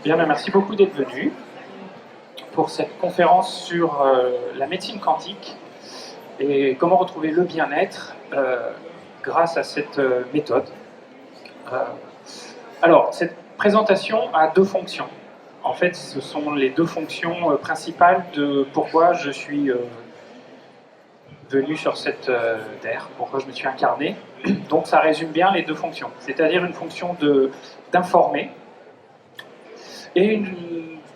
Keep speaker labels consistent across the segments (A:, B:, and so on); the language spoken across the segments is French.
A: Bien, merci beaucoup d'être venu pour cette conférence sur la médecine quantique et comment retrouver le bien-être grâce à cette méthode. Alors, cette présentation a deux fonctions. En fait, ce sont les deux fonctions principales de pourquoi je suis venu sur cette terre, pourquoi je me suis incarné. Donc ça résume bien les deux fonctions, c'est-à-dire une fonction d'informer et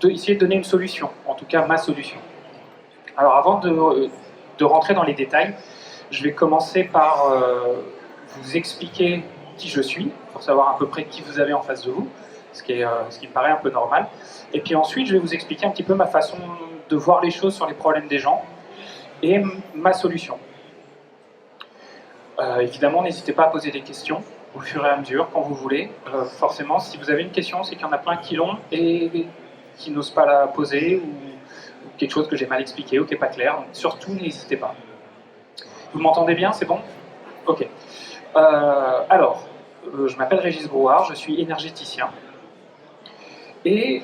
A: essayer de donner une solution, en tout cas ma solution. Alors avant de rentrer dans les détails, je vais commencer par vous expliquer qui je suis, pour savoir à peu près qui vous avez en face de vous, ce qui me paraît un peu normal. Et puis ensuite, je vais vous expliquer un petit peu ma façon de voir les choses sur les problèmes des gens et ma solution. Évidemment, n'hésitez pas à poser des questions au fur et à mesure, quand vous voulez. Forcément, si vous avez une question, c'est qu'il y en a plein qui l'ont et qui n'osent pas la poser, ou quelque chose que j'ai mal expliqué ou qui n'est pas clair. Donc, surtout, n'hésitez pas. Vous m'entendez bien? C'est bon? Ok. Alors, je m'appelle Régis Brouard, je suis énergéticien. Et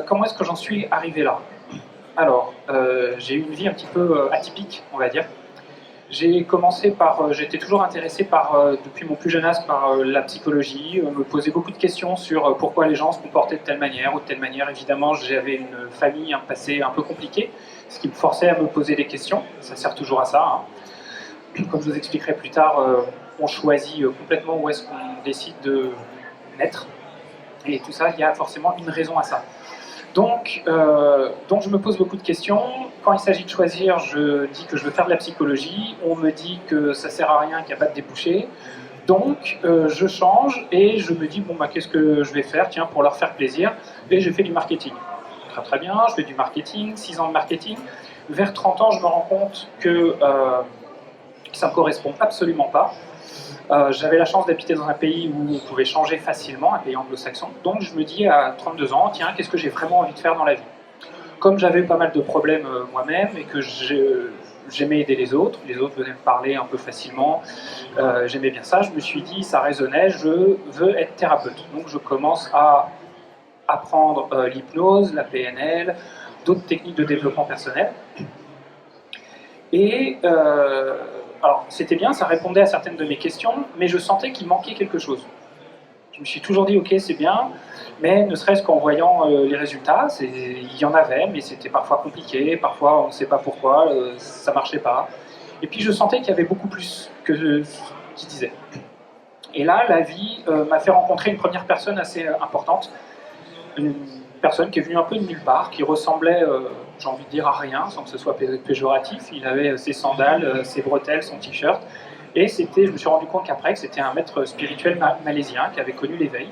A: comment est-ce que j'en suis arrivé là? Alors, j'ai eu une vie un petit peu atypique, on va dire. J'ai commencé par, j'étais toujours intéressé depuis mon plus jeune âge par la psychologie, me posais beaucoup de questions sur pourquoi les gens se comportaient de telle manière ou de telle manière. Évidemment, j'avais une famille, un passé un peu compliqué, ce qui me forçait à me poser des questions. Ça sert toujours à ça, hein. Comme je vous expliquerai plus tard, on choisit complètement où est-ce qu'on décide de naître. Et tout ça, il y a forcément une raison à ça. Donc je me pose beaucoup de questions. Quand il s'agit de choisir, je dis que je veux faire de la psychologie. On me dit que ça sert à rien, qu'il n'y a pas de débouché. Donc je change et je me dis, bon, bah, qu'est-ce que je vais faire, tiens, pour leur faire plaisir. Et je fais du marketing. Très très bien, je fais du marketing, 6 ans de marketing. Vers 30 ans, je me rends compte que ça ne me correspond absolument pas. J'avais la chance d'habiter dans un pays où on pouvait changer facilement, un pays anglo-saxon. Donc je me dis à 32 ans, tiens, qu'est-ce que j'ai vraiment envie de faire dans la vie? Comme j'avais pas mal de problèmes moi-même et que j'aimais aider les autres venaient me parler un peu facilement, j'aimais bien ça, je me suis dit, ça résonnait, je veux être thérapeute. Donc je commence à apprendre l'hypnose, la PNL, d'autres techniques de développement personnel. Et alors, c'était bien, ça répondait à certaines de mes questions, mais je sentais qu'il manquait quelque chose. Je me suis toujours dit, ok, c'est bien, mais ne serait-ce qu'en voyant les résultats, il y en avait, mais c'était parfois compliqué, parfois on ne sait pas pourquoi, ça ne marchait pas. Et puis je sentais qu'il y avait beaucoup plus que ce qu'il disait. Et là, la vie m'a fait rencontrer une première personne assez importante, une personne qui est venue un peu de nulle part, qui ressemblait, j'ai envie de dire, à rien, sans que ce soit péjoratif. Il avait ses sandales, ses bretelles, son t-shirt. Et je me suis rendu compte qu'après, que c'était un maître spirituel malaisien qui avait connu l'éveil.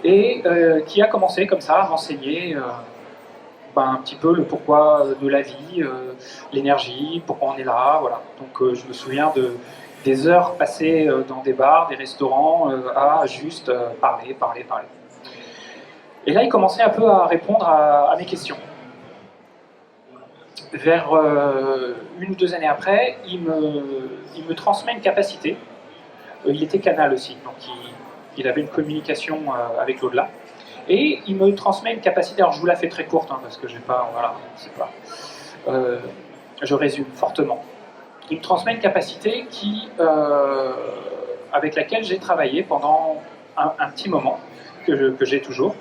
A: Et qui a commencé comme ça à m'enseigner un petit peu le pourquoi de la vie, l'énergie, pourquoi on est là, voilà. Donc je me souviens des heures passées dans des bars, des restaurants, à juste parler. Et là, il commençait un peu à répondre à mes questions. Vers 1 ou 2 années après, il me transmet une capacité. Il était canal aussi, donc il avait une communication avec l'au-delà. Et il me transmet une capacité, alors je vous la fais très courte, hein, parce que j'ai pas, voilà, c'est pas... je résume fortement. Il me transmet une capacité avec laquelle j'ai travaillé pendant un petit moment, que j'ai toujours,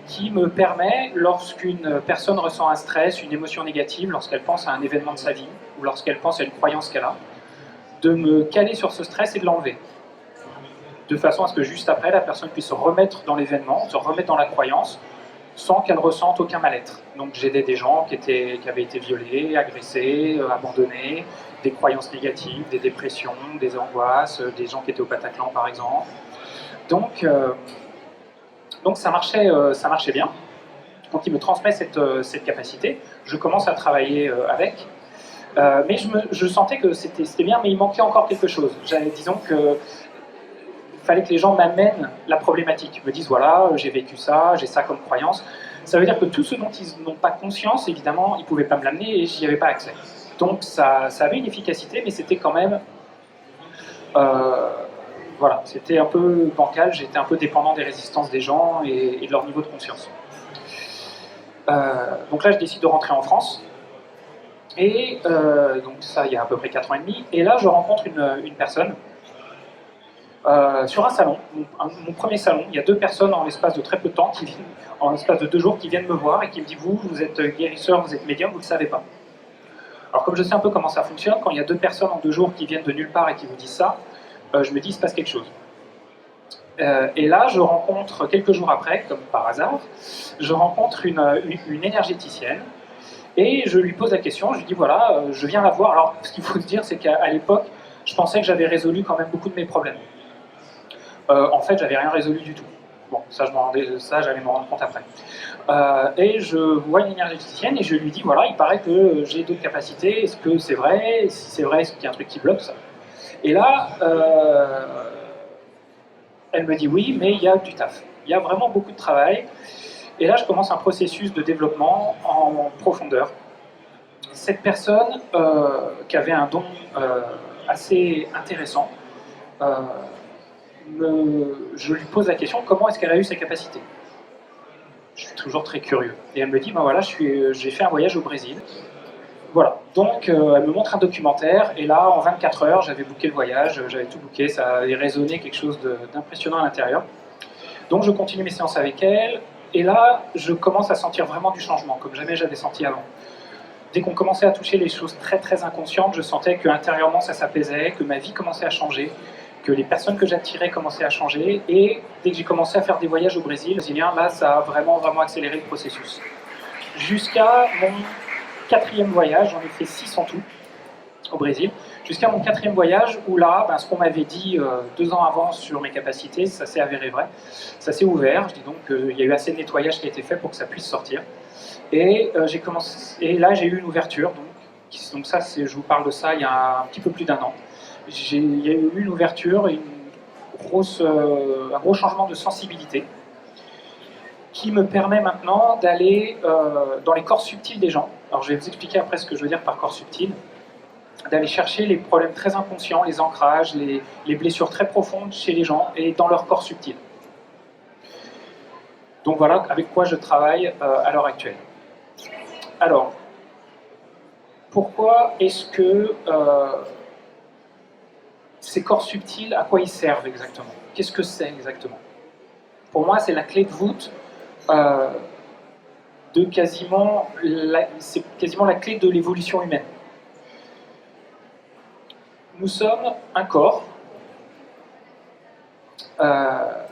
A: qui me permet, lorsqu'une personne ressent un stress, une émotion négative, lorsqu'elle pense à un événement de sa vie, ou lorsqu'elle pense à une croyance qu'elle a, de me caler sur ce stress et de l'enlever. De façon à ce que juste après, la personne puisse se remettre dans l'événement, se remettre dans la croyance, sans qu'elle ressente aucun mal-être. Donc j'aidais des gens qui avaient été violés, agressés, abandonnés, des croyances négatives, des dépressions, des angoisses, des gens qui étaient au Bataclan par exemple. Donc ça marchait bien. Donc il me transmet cette capacité. Je commence à travailler avec. Mais je sentais que c'était bien, mais il manquait encore quelque chose. Disons que fallait que les gens m'amènent la problématique, me disent voilà, j'ai vécu ça, j'ai ça comme croyance. Ça veut dire que tout ce dont ils n'ont pas conscience, évidemment, ils ne pouvaient pas me l'amener et j'y avais pas accès. Donc ça avait une efficacité, mais c'était quand même Voilà, c'était un peu bancal, j'étais un peu dépendant des résistances des gens et de leur niveau de conscience. Donc là, je décide de rentrer en France. Et donc ça, il y a à peu près 4 ans et demi. Et là, je rencontre une personne sur un salon, mon premier salon. Il y a 2 personnes en l'espace de très peu de temps, en l'espace de 2 jours, qui viennent me voir et qui me disent vous êtes guérisseur, vous êtes médium, vous ne le savez pas. Alors comme je sais un peu comment ça fonctionne, quand il y a 2 personnes en 2 jours qui viennent de nulle part et qui vous disent ça, je me dis il se passe quelque chose. Et là, je rencontre, quelques jours après, comme par hasard, je rencontre une énergéticienne. Et je lui pose la question, je lui dis voilà, je viens la voir. Alors, ce qu'il faut se dire, c'est qu'à l'époque, je pensais que j'avais résolu quand même beaucoup de mes problèmes. En fait, j'avais rien résolu du tout. Bon, ça, j'allais me rendre compte après. Et je vois une énergéticienne et je lui dis voilà, il paraît que j'ai d'autres capacités. Est-ce que c'est vrai? Si c'est vrai, est-ce qu'il y a un truc qui bloque ça? Et là, elle me dit oui, mais il y a du taf. Il y a vraiment beaucoup de travail. Et là, je commence un processus de développement en profondeur. Cette personne, qui avait un don assez intéressant, je lui pose la question, comment est-ce qu'elle a eu ces capacités? Je suis toujours très curieux. Et elle me dit, ben voilà, j'ai fait un voyage au Brésil. Voilà, donc elle me montre un documentaire, et là, en 24 heures, j'avais booké le voyage, j'avais tout booké, ça avait résonné quelque chose d'impressionnant à l'intérieur. Donc je continue mes séances avec elle, et là, je commence à sentir vraiment du changement, comme jamais j'avais senti avant. Dès qu'on commençait à toucher les choses très très inconscientes, je sentais que intérieurement ça s'apaisait, que ma vie commençait à changer, que les personnes que j'attirais commençaient à changer, et dès que j'ai commencé à faire des voyages au Brésil, là ça a vraiment accéléré le processus. Jusqu'à mon 4e voyage, j'en ai fait 6 en tout au Brésil, jusqu'à mon 4e voyage où là, ce qu'on m'avait dit 2 ans avant sur mes capacités, ça s'est avéré vrai, ça s'est ouvert, je dis donc qu'il y a eu assez de nettoyage qui a été fait pour que ça puisse sortir. Et, là, j'ai eu une ouverture. Donc ça, je vous parle de ça il y a un petit peu plus d'1 an. Il y a eu une ouverture, un gros changement de sensibilité qui me permet maintenant d'aller dans les corps subtils des gens. Alors je vais vous expliquer après ce que je veux dire par corps subtil. D'aller chercher les problèmes très inconscients, les ancrages, les blessures très profondes chez les gens et dans leur corps subtil. Donc voilà avec quoi je travaille à l'heure actuelle. Alors, pourquoi est-ce que ces corps subtils, à quoi ils servent exactement? Qu'est-ce que c'est exactement? Pour moi, c'est la clé de voûte c'est quasiment la clé de l'évolution humaine. Nous sommes un corps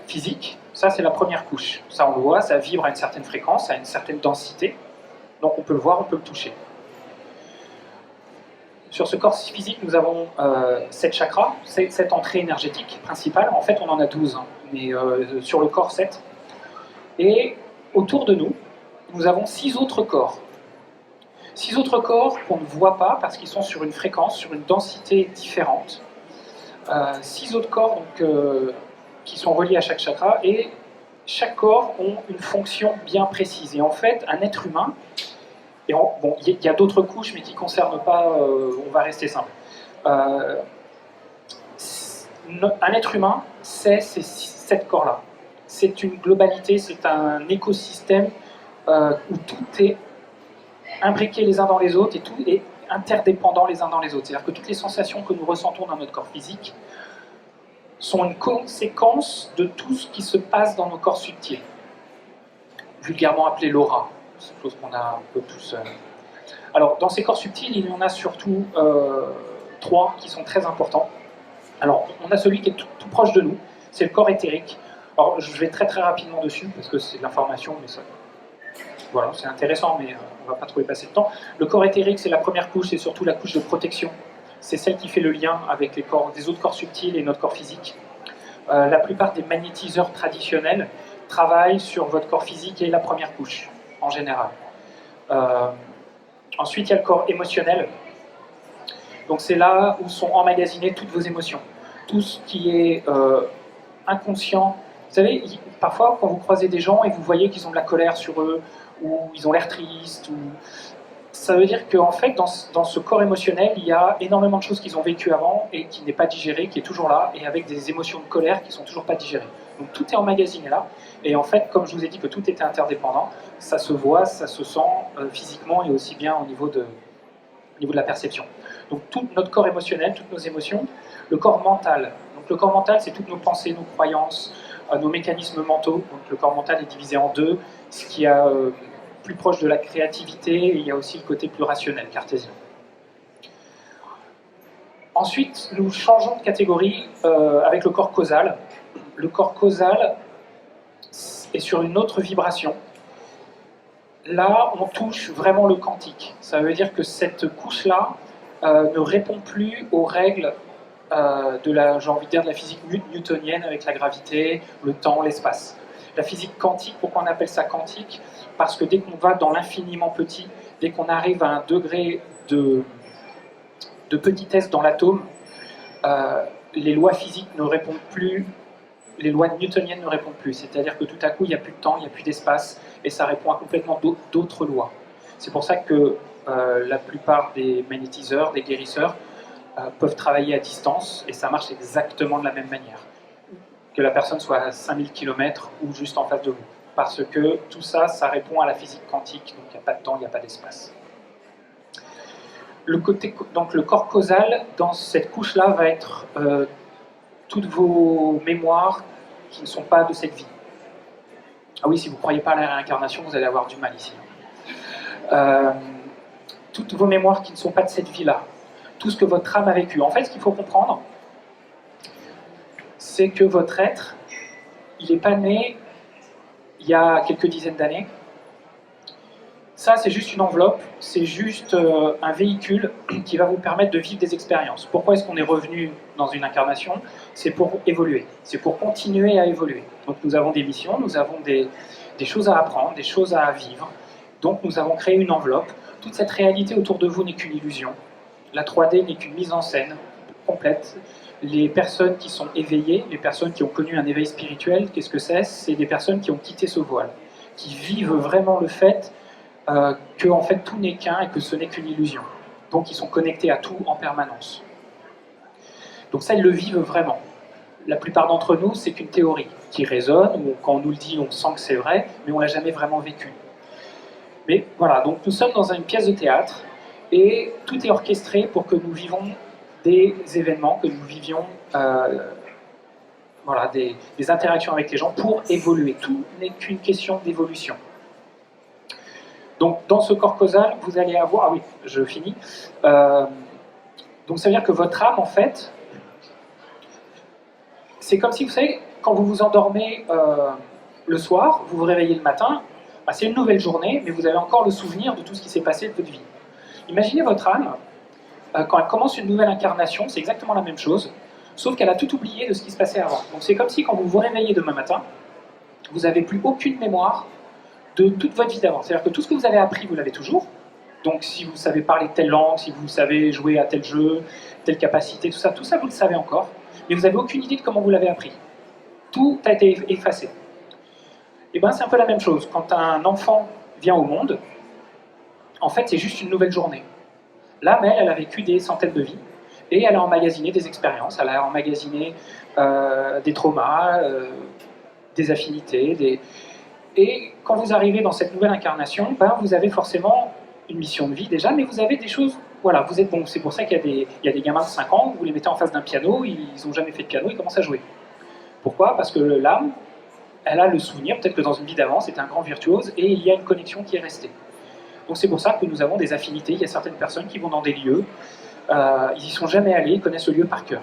A: physique, ça c'est la première couche. Ça on le voit, ça vibre à une certaine fréquence, à une certaine densité. Donc on peut le voir, on peut le toucher. Sur ce corps physique, nous avons 7 chakras, 7 entrées énergétiques principales. En fait, on en a 12, mais sur le corps, 7. Et autour de nous, nous avons 6 autres corps. 6 autres corps qu'on ne voit pas parce qu'ils sont sur une fréquence, sur une densité différente. 6 autres corps donc, qui sont reliés à chaque chakra, et chaque corps ont une fonction bien précise. Et en fait, un être humain, il y a d'autres couches, mais qui ne concernent pas, on va rester simple. Un être humain, c'est ces 7 corps-là. C'est une globalité, c'est un écosystème où tout est imbriqué les uns dans les autres et tout est interdépendant les uns dans les autres. C'est-à-dire que toutes les sensations que nous ressentons dans notre corps physique sont une conséquence de tout ce qui se passe dans nos corps subtils, vulgairement appelé l'aura. C'est une chose qu'on a un peu tous. Alors, dans ces corps subtils, il y en a surtout 3 qui sont très importants. Alors, on a celui qui est tout proche de nous, c'est le corps éthérique. Alors, je vais très rapidement dessus, parce que c'est de l'information, mais ça, voilà, c'est intéressant, mais on ne va pas trop y passer de temps. Le corps éthérique, c'est la première couche, c'est surtout la couche de protection. C'est celle qui fait le lien avec des autres corps subtils et notre corps physique. La plupart des magnétiseurs traditionnels travaillent sur votre corps physique et la première couche, en général. Ensuite, il y a le corps émotionnel. Donc c'est là où sont emmagasinées toutes vos émotions. Tout ce qui est inconscient. Vous savez, parfois, quand vous croisez des gens et vous voyez qu'ils ont de la colère sur eux, ou ils ont l'air tristes, Ça veut dire qu'en fait, dans ce corps émotionnel, il y a énormément de choses qu'ils ont vécues avant et qui n'est pas digéré, qui est toujours là, et avec des émotions de colère qui sont toujours pas digérées. Donc tout est emmagasiné là, et en fait, comme je vous ai dit que tout était interdépendant, ça se voit, ça se sent physiquement et aussi bien au niveau de la perception. Donc tout notre corps émotionnel, toutes nos émotions, le corps mental. Donc le corps mental, c'est toutes nos pensées, nos croyances, nos mécanismes mentaux. Donc le corps mental est divisé en deux, ce qui a plus proche de la créativité, et il y a aussi le côté plus rationnel, cartésien. Ensuite, nous changeons de catégorie avec le corps causal. Le corps causal est sur une autre vibration. Là, on touche vraiment le quantique. Ça veut dire que cette couche-là ne répond plus aux règles de la, j'ai envie de dire, de la physique newtonienne avec la gravité, le temps, l'espace. La physique quantique, pourquoi on appelle ça quantique? Parce que dès qu'on va dans l'infiniment petit, dès qu'on arrive à un degré de petitesse dans l'atome, les lois physiques ne répondent plus, les lois newtoniennes ne répondent plus. C'est-à-dire que tout à coup, il n'y a plus de temps, il n'y a plus d'espace, et ça répond à complètement d'autres lois. C'est pour ça que la plupart des magnétiseurs, des guérisseurs, peuvent travailler à distance, et ça marche exactement de la même manière. Que la personne soit à 5000 km ou juste en face de vous. Parce que tout ça, ça répond à la physique quantique, donc il n'y a pas de temps, il n'y a pas d'espace. Donc le corps causal, dans cette couche-là, va être toutes vos mémoires qui ne sont pas de cette vie. Ah oui, si vous ne croyez pas à la réincarnation, vous allez avoir du mal ici. Toutes vos mémoires qui ne sont pas de cette vie-là. Tout ce que votre âme a vécu. En fait, ce qu'il faut comprendre, c'est que votre être, il n'est pas né il y a quelques dizaines d'années. Ça, c'est juste une enveloppe, c'est juste un véhicule qui va vous permettre de vivre des expériences. Pourquoi est-ce qu'on est revenu dans une incarnation? C'est pour évoluer, c'est pour continuer à évoluer. Donc nous avons des missions, nous avons des choses à apprendre, des choses à vivre. Donc nous avons créé une enveloppe. Toute cette réalité autour de vous n'est qu'une illusion. La 3D n'est qu'une mise en scène complète. Les personnes qui sont éveillées, les personnes qui ont connu un éveil spirituel, qu'est-ce que c'est? C'est des personnes qui ont quitté ce voile, qui vivent vraiment le fait que en fait, tout n'est qu'un et que ce n'est qu'une illusion. Donc ils sont connectés à tout en permanence. Donc ça, ils le vivent vraiment. La plupart d'entre nous, c'est qu'une théorie qui résonne, ou quand on nous le dit, on sent que c'est vrai, mais on ne l'a jamais vraiment vécu. Mais voilà, donc nous sommes dans une pièce de théâtre, et tout est orchestré pour que nous vivons des événements, que nous vivions voilà, des interactions avec les gens pour évoluer. Tout n'est qu'une question d'évolution. Donc dans ce corps causal, vous allez avoir... Ah oui, je finis. Donc ça veut dire que votre âme, en fait, c'est comme si, vous savez, quand vous vous endormez le soir, vous vous réveillez le matin, bah, c'est une nouvelle journée, mais vous avez encore le souvenir de tout ce qui s'est passé de votre vie. Imaginez votre âme, quand elle commence une nouvelle incarnation, c'est exactement la même chose, sauf qu'elle a tout oublié de ce qui se passait avant. Donc c'est comme si quand vous vous réveillez demain matin, vous n'avez plus aucune mémoire de toute votre vie d'avant. C'est-à-dire que tout ce que vous avez appris, vous l'avez toujours. Donc si vous savez parler telle langue, si vous savez jouer à tel jeu, telle capacité, tout ça vous le savez encore, mais vous n'avez aucune idée de comment vous l'avez appris. Tout a été effacé. Et bien c'est un peu la même chose. Quand un enfant vient au monde, en fait c'est juste une nouvelle journée. L'âme, elle a vécu des centaines de vies, et elle a emmagasiné des expériences, elle a emmagasiné des traumas, des affinités, Et quand vous arrivez dans cette nouvelle incarnation, ben, vous avez forcément une mission de vie déjà, mais vous avez des choses... Voilà, vous êtes bon. C'est pour ça qu'il y a des gamins de 5 ans, vous les mettez en face d'un piano, ils n'ont jamais fait de piano, ils commencent à jouer. Pourquoi? Parce que l'âme, elle a le souvenir, peut-être que dans une vie d'avant, c'était un grand virtuose, et il y a une connexion qui est restée. Donc c'est pour ça que nous avons des affinités. Il y a certaines personnes qui vont dans des lieux, ils n'y sont jamais allés, ils connaissent le lieu par cœur.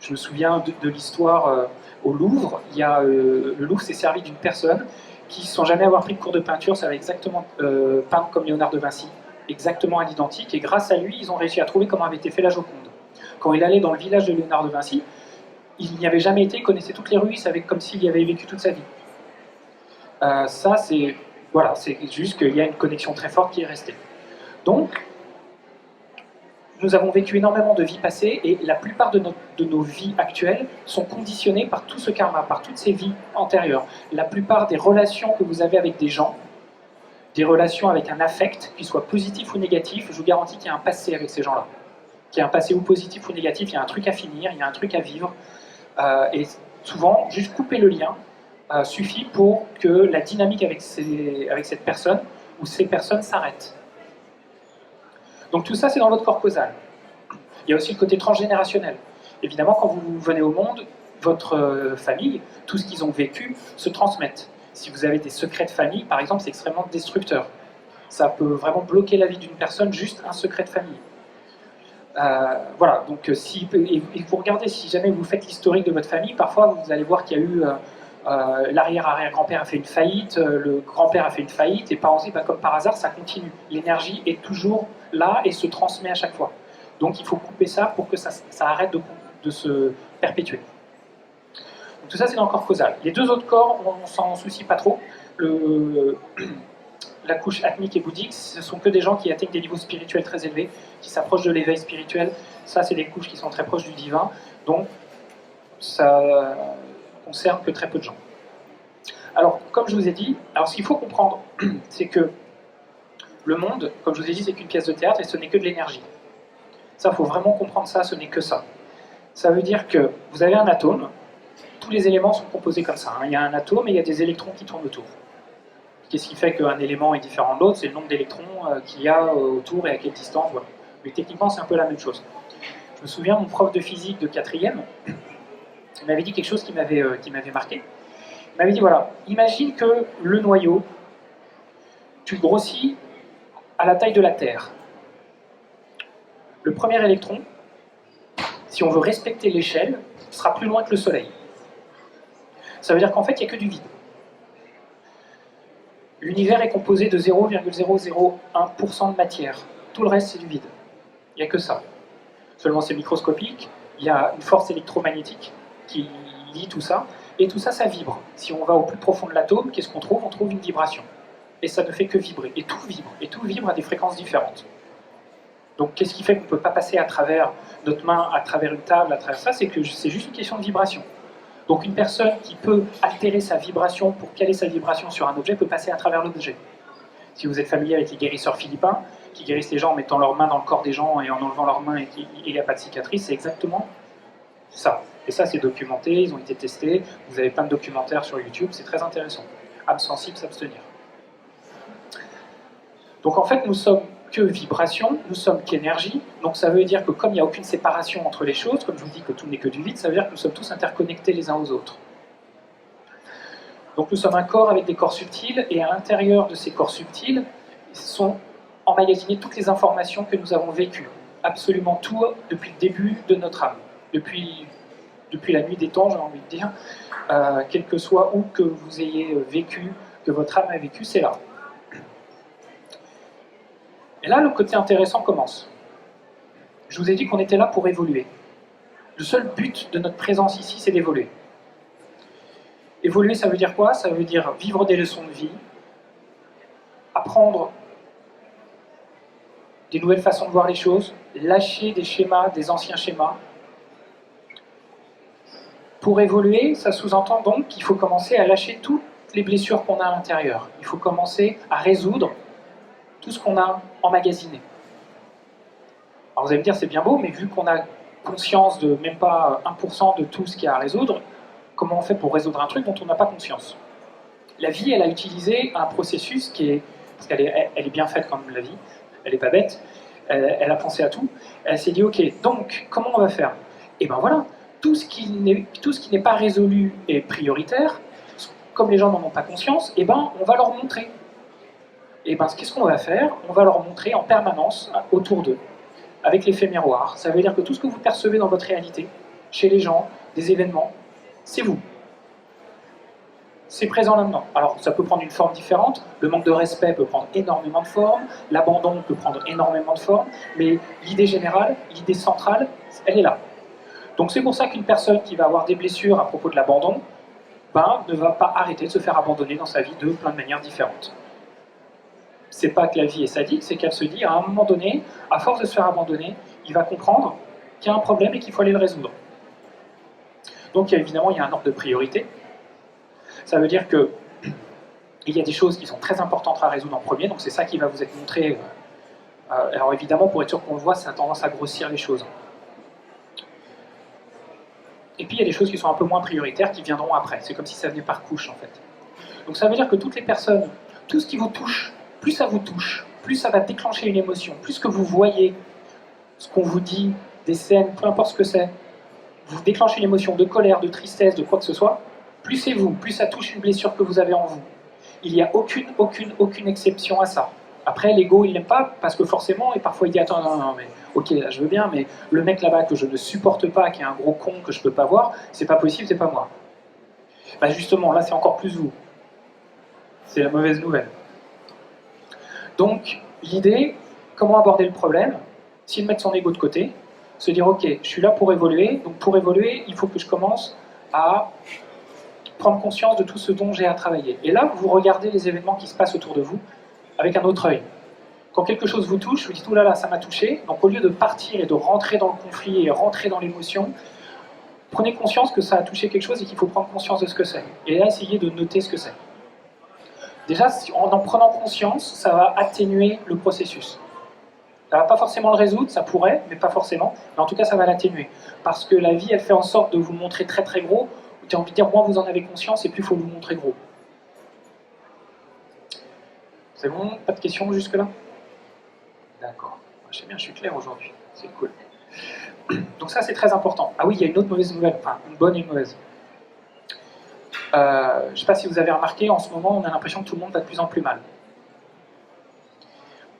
A: Je me souviens de l'histoire au Louvre. Le Louvre s'est servi d'une personne qui, sans jamais avoir pris de cours de peinture, savait exactement peindre comme Léonard de Vinci, exactement à l'identique, et grâce à lui, ils ont réussi à trouver comment avait été fait la Joconde. Quand il allait dans le village de Léonard de Vinci, il n'y avait jamais été, il connaissait toutes les rues, il savait comme s'il y avait vécu toute sa vie. Ça, c'est voilà, c'est juste qu'il y a une connexion très forte qui est restée. Donc, nous avons vécu énormément de vies passées, et la plupart de nos vies actuelles sont conditionnées par tout ce karma, par toutes ces vies antérieures. La plupart des relations que vous avez avec des gens, des relations avec un affect, qu'il soit positif ou négatif, je vous garantis qu'il y a un passé avec ces gens-là. Qu'il y a un passé ou positif ou négatif, il y a un truc à finir, il y a un truc à vivre. Et souvent, juste couper le lien suffit pour que la dynamique avec cette personne ou ces personnes s'arrête. Donc tout ça, c'est dans votre corps causal. Il y a aussi le côté transgénérationnel. Évidemment, quand vous venez au monde, votre famille, tout ce qu'ils ont vécu, se transmettent. Si vous avez des secrets de famille, par exemple, c'est extrêmement destructeur. Ça peut vraiment bloquer la vie d'une personne, juste un secret de famille. Voilà, donc et vous regardez, si jamais vous faites l'historique de votre famille, parfois vous allez voir qu'il y a eu l'arrière-arrière-grand-père a fait une faillite, le grand-père a fait une faillite, et par exemple, comme par hasard, ça continue. L'énergie est toujours là et se transmet à chaque fois. Donc il faut couper ça pour que ça arrête de se perpétuer. Donc, tout ça, c'est dans le corps causal. Les deux autres corps, on s'en soucie pas trop. La couche atmique et bouddhique, ce sont que des gens qui atteignent des niveaux spirituels très élevés, qui s'approchent de l'éveil spirituel. Ça, c'est des couches qui sont très proches du divin. Donc, ça concerne que très peu de gens. Alors, comme je vous ai dit, alors ce qu'il faut comprendre, c'est que le monde, comme je vous ai dit, c'est qu'une pièce de théâtre et ce n'est que de l'énergie. Ça, il faut vraiment comprendre ça, ce n'est que ça. Ça veut dire que vous avez un atome, tous les éléments sont composés comme ça. Il y a un atome et il y a des électrons qui tournent autour. Qu'est-ce qui fait qu'un élément est différent de l'autre? C'est le nombre d'électrons qu'il y a autour et à quelle distance. Voilà. Mais techniquement, c'est un peu la même chose. Je me souviens, mon prof de physique de 4e, il m'avait dit quelque chose qui m'avait marqué. Il m'avait dit, voilà, imagine que le noyau, tu le grossis à la taille de la Terre. Le premier électron, si on veut respecter l'échelle, sera plus loin que le Soleil. Ça veut dire qu'en fait, il n'y a que du vide. L'univers est composé de 0,001% de matière. Tout le reste, c'est du vide. Il n'y a que ça. Seulement, c'est microscopique. Il y a une force électromagnétique qui lie tout ça. Et tout ça, ça vibre. Si on va au plus profond de l'atome, qu'est-ce qu'on trouve? On trouve une vibration. Et ça ne fait que vibrer. Et tout vibre. Et tout vibre à des fréquences différentes. Donc, qu'est-ce qui fait qu'on ne peut pas passer à travers notre main, à travers une table, à travers ça? C'est que c'est juste une question de vibration. Donc une personne qui peut altérer sa vibration pour caler sa vibration sur un objet peut passer à travers l'objet. Si vous êtes familier avec les guérisseurs philippins, qui guérissent les gens en mettant leurs mains dans le corps des gens et en enlevant leurs mains et il n'y a pas de cicatrice, c'est exactement ça. Et ça, c'est documenté, ils ont été testés, vous avez plein de documentaires sur YouTube, c'est très intéressant. Âme sensible, s'abstenir. Donc en fait, nous sommes que vibration, nous sommes qu'énergie, donc ça veut dire que comme il n'y a aucune séparation entre les choses, comme je vous dis que tout n'est que du vide, ça veut dire que nous sommes tous interconnectés les uns aux autres. Donc nous sommes un corps avec des corps subtils, et à l'intérieur de ces corps subtils sont emmagasinées toutes les informations que nous avons vécues, absolument tout depuis le début de notre âme, depuis la nuit des temps, j'ai envie de dire, quel que soit où que vous ayez vécu, que votre âme a vécu, c'est là. Et là, le côté intéressant commence. Je vous ai dit qu'on était là pour évoluer. Le seul but de notre présence ici, c'est d'évoluer. Évoluer, ça veut dire quoi? Ça veut dire vivre des leçons de vie, apprendre des nouvelles façons de voir les choses, lâcher des schémas, des anciens schémas. Pour évoluer, ça sous-entend donc qu'il faut commencer à lâcher toutes les blessures qu'on a à l'intérieur. Il faut commencer à résoudre tout ce qu'on a emmagasiné. Alors vous allez me dire, c'est bien beau, mais vu qu'on a conscience de même pas 1% de tout ce qu'il y a à résoudre, comment on fait pour résoudre un truc dont on n'a pas conscience? La vie, elle a utilisé un processus qui est, parce qu'elle est bien faite comme la vie, elle n'est pas bête, elle a pensé à tout, elle s'est dit, ok, donc, comment on va faire? Et ben voilà, tout ce qui n'est pas résolu et prioritaire, comme les gens n'en ont pas conscience, et ben on va leur montrer. Et ben qu'est-ce qu'on va faire? On va leur montrer en permanence autour d'eux, avec l'effet miroir. Ça veut dire que tout ce que vous percevez dans votre réalité, chez les gens, des événements, c'est vous. C'est présent là-dedans. Alors, ça peut prendre une forme différente. Le manque de respect peut prendre énormément de formes. L'abandon peut prendre énormément de formes. Mais l'idée générale, l'idée centrale, elle est là. Donc c'est pour ça qu'une personne qui va avoir des blessures à propos de l'abandon, ne va pas arrêter de se faire abandonner dans sa vie de plein de manières différentes. C'est pas que la vie est sadique, c'est qu'elle se dit, à un moment donné, à force de se faire abandonner, il va comprendre qu'il y a un problème et qu'il faut aller le résoudre. Donc évidemment, il y a un ordre de priorité. Ça veut dire que Et il y a des choses qui sont très importantes à résoudre en premier, donc c'est ça qui va vous être montré. Alors évidemment, pour être sûr qu'on le voit, ça a tendance à grossir les choses. Et puis il y a des choses qui sont un peu moins prioritaires qui viendront après. C'est comme si ça venait par couche en fait. Donc ça veut dire que toutes les personnes, tout ce qui vous touche, plus ça va déclencher une émotion, plus que vous voyez ce qu'on vous dit, des scènes, peu importe ce que c'est, vous déclenchez une émotion de colère, de tristesse, de quoi que ce soit, plus c'est vous, plus ça touche une blessure que vous avez en vous. Il n'y a aucune exception à ça. Après, l'ego, il n'aime pas, parce que forcément, et parfois il dit, attends, non, mais ok, là, je veux bien, mais le mec là-bas que je ne supporte pas, qui est un gros con que je ne peux pas voir, c'est pas possible, c'est pas moi. Bah justement, là, c'est encore plus vous. C'est la mauvaise nouvelle. Donc, l'idée, comment aborder le problème, c'est de mettre son ego de côté, se dire, ok, je suis là pour évoluer, donc pour évoluer, il faut que je commence à prendre conscience de tout ce dont j'ai à travailler. Et là, vous regardez les événements qui se passent autour de vous avec un autre œil. Quand quelque chose vous touche, vous dites, oh là là, ça m'a touché, donc au lieu de partir et de rentrer dans le conflit et rentrer dans l'émotion, prenez conscience que ça a touché quelque chose et qu'il faut prendre conscience de ce que c'est. Et là, essayez de noter ce que c'est. Déjà, en prenant conscience, ça va atténuer le processus. Ça ne va pas forcément le résoudre, ça pourrait, mais pas forcément. Mais en tout cas, ça va l'atténuer. Parce que la vie, elle fait en sorte de vous montrer très très gros. J'ai envie de dire, moins vous en avez conscience, et plus il faut vous montrer gros. C'est bon? Pas de questions jusque-là? D'accord. Je sais bien, je suis clair aujourd'hui. C'est cool. Donc ça, c'est très important. Ah oui, il y a une autre mauvaise nouvelle. Enfin, une bonne et une mauvaise. Je ne sais pas si vous avez remarqué, en ce moment, on a l'impression que tout le monde va de plus en plus mal.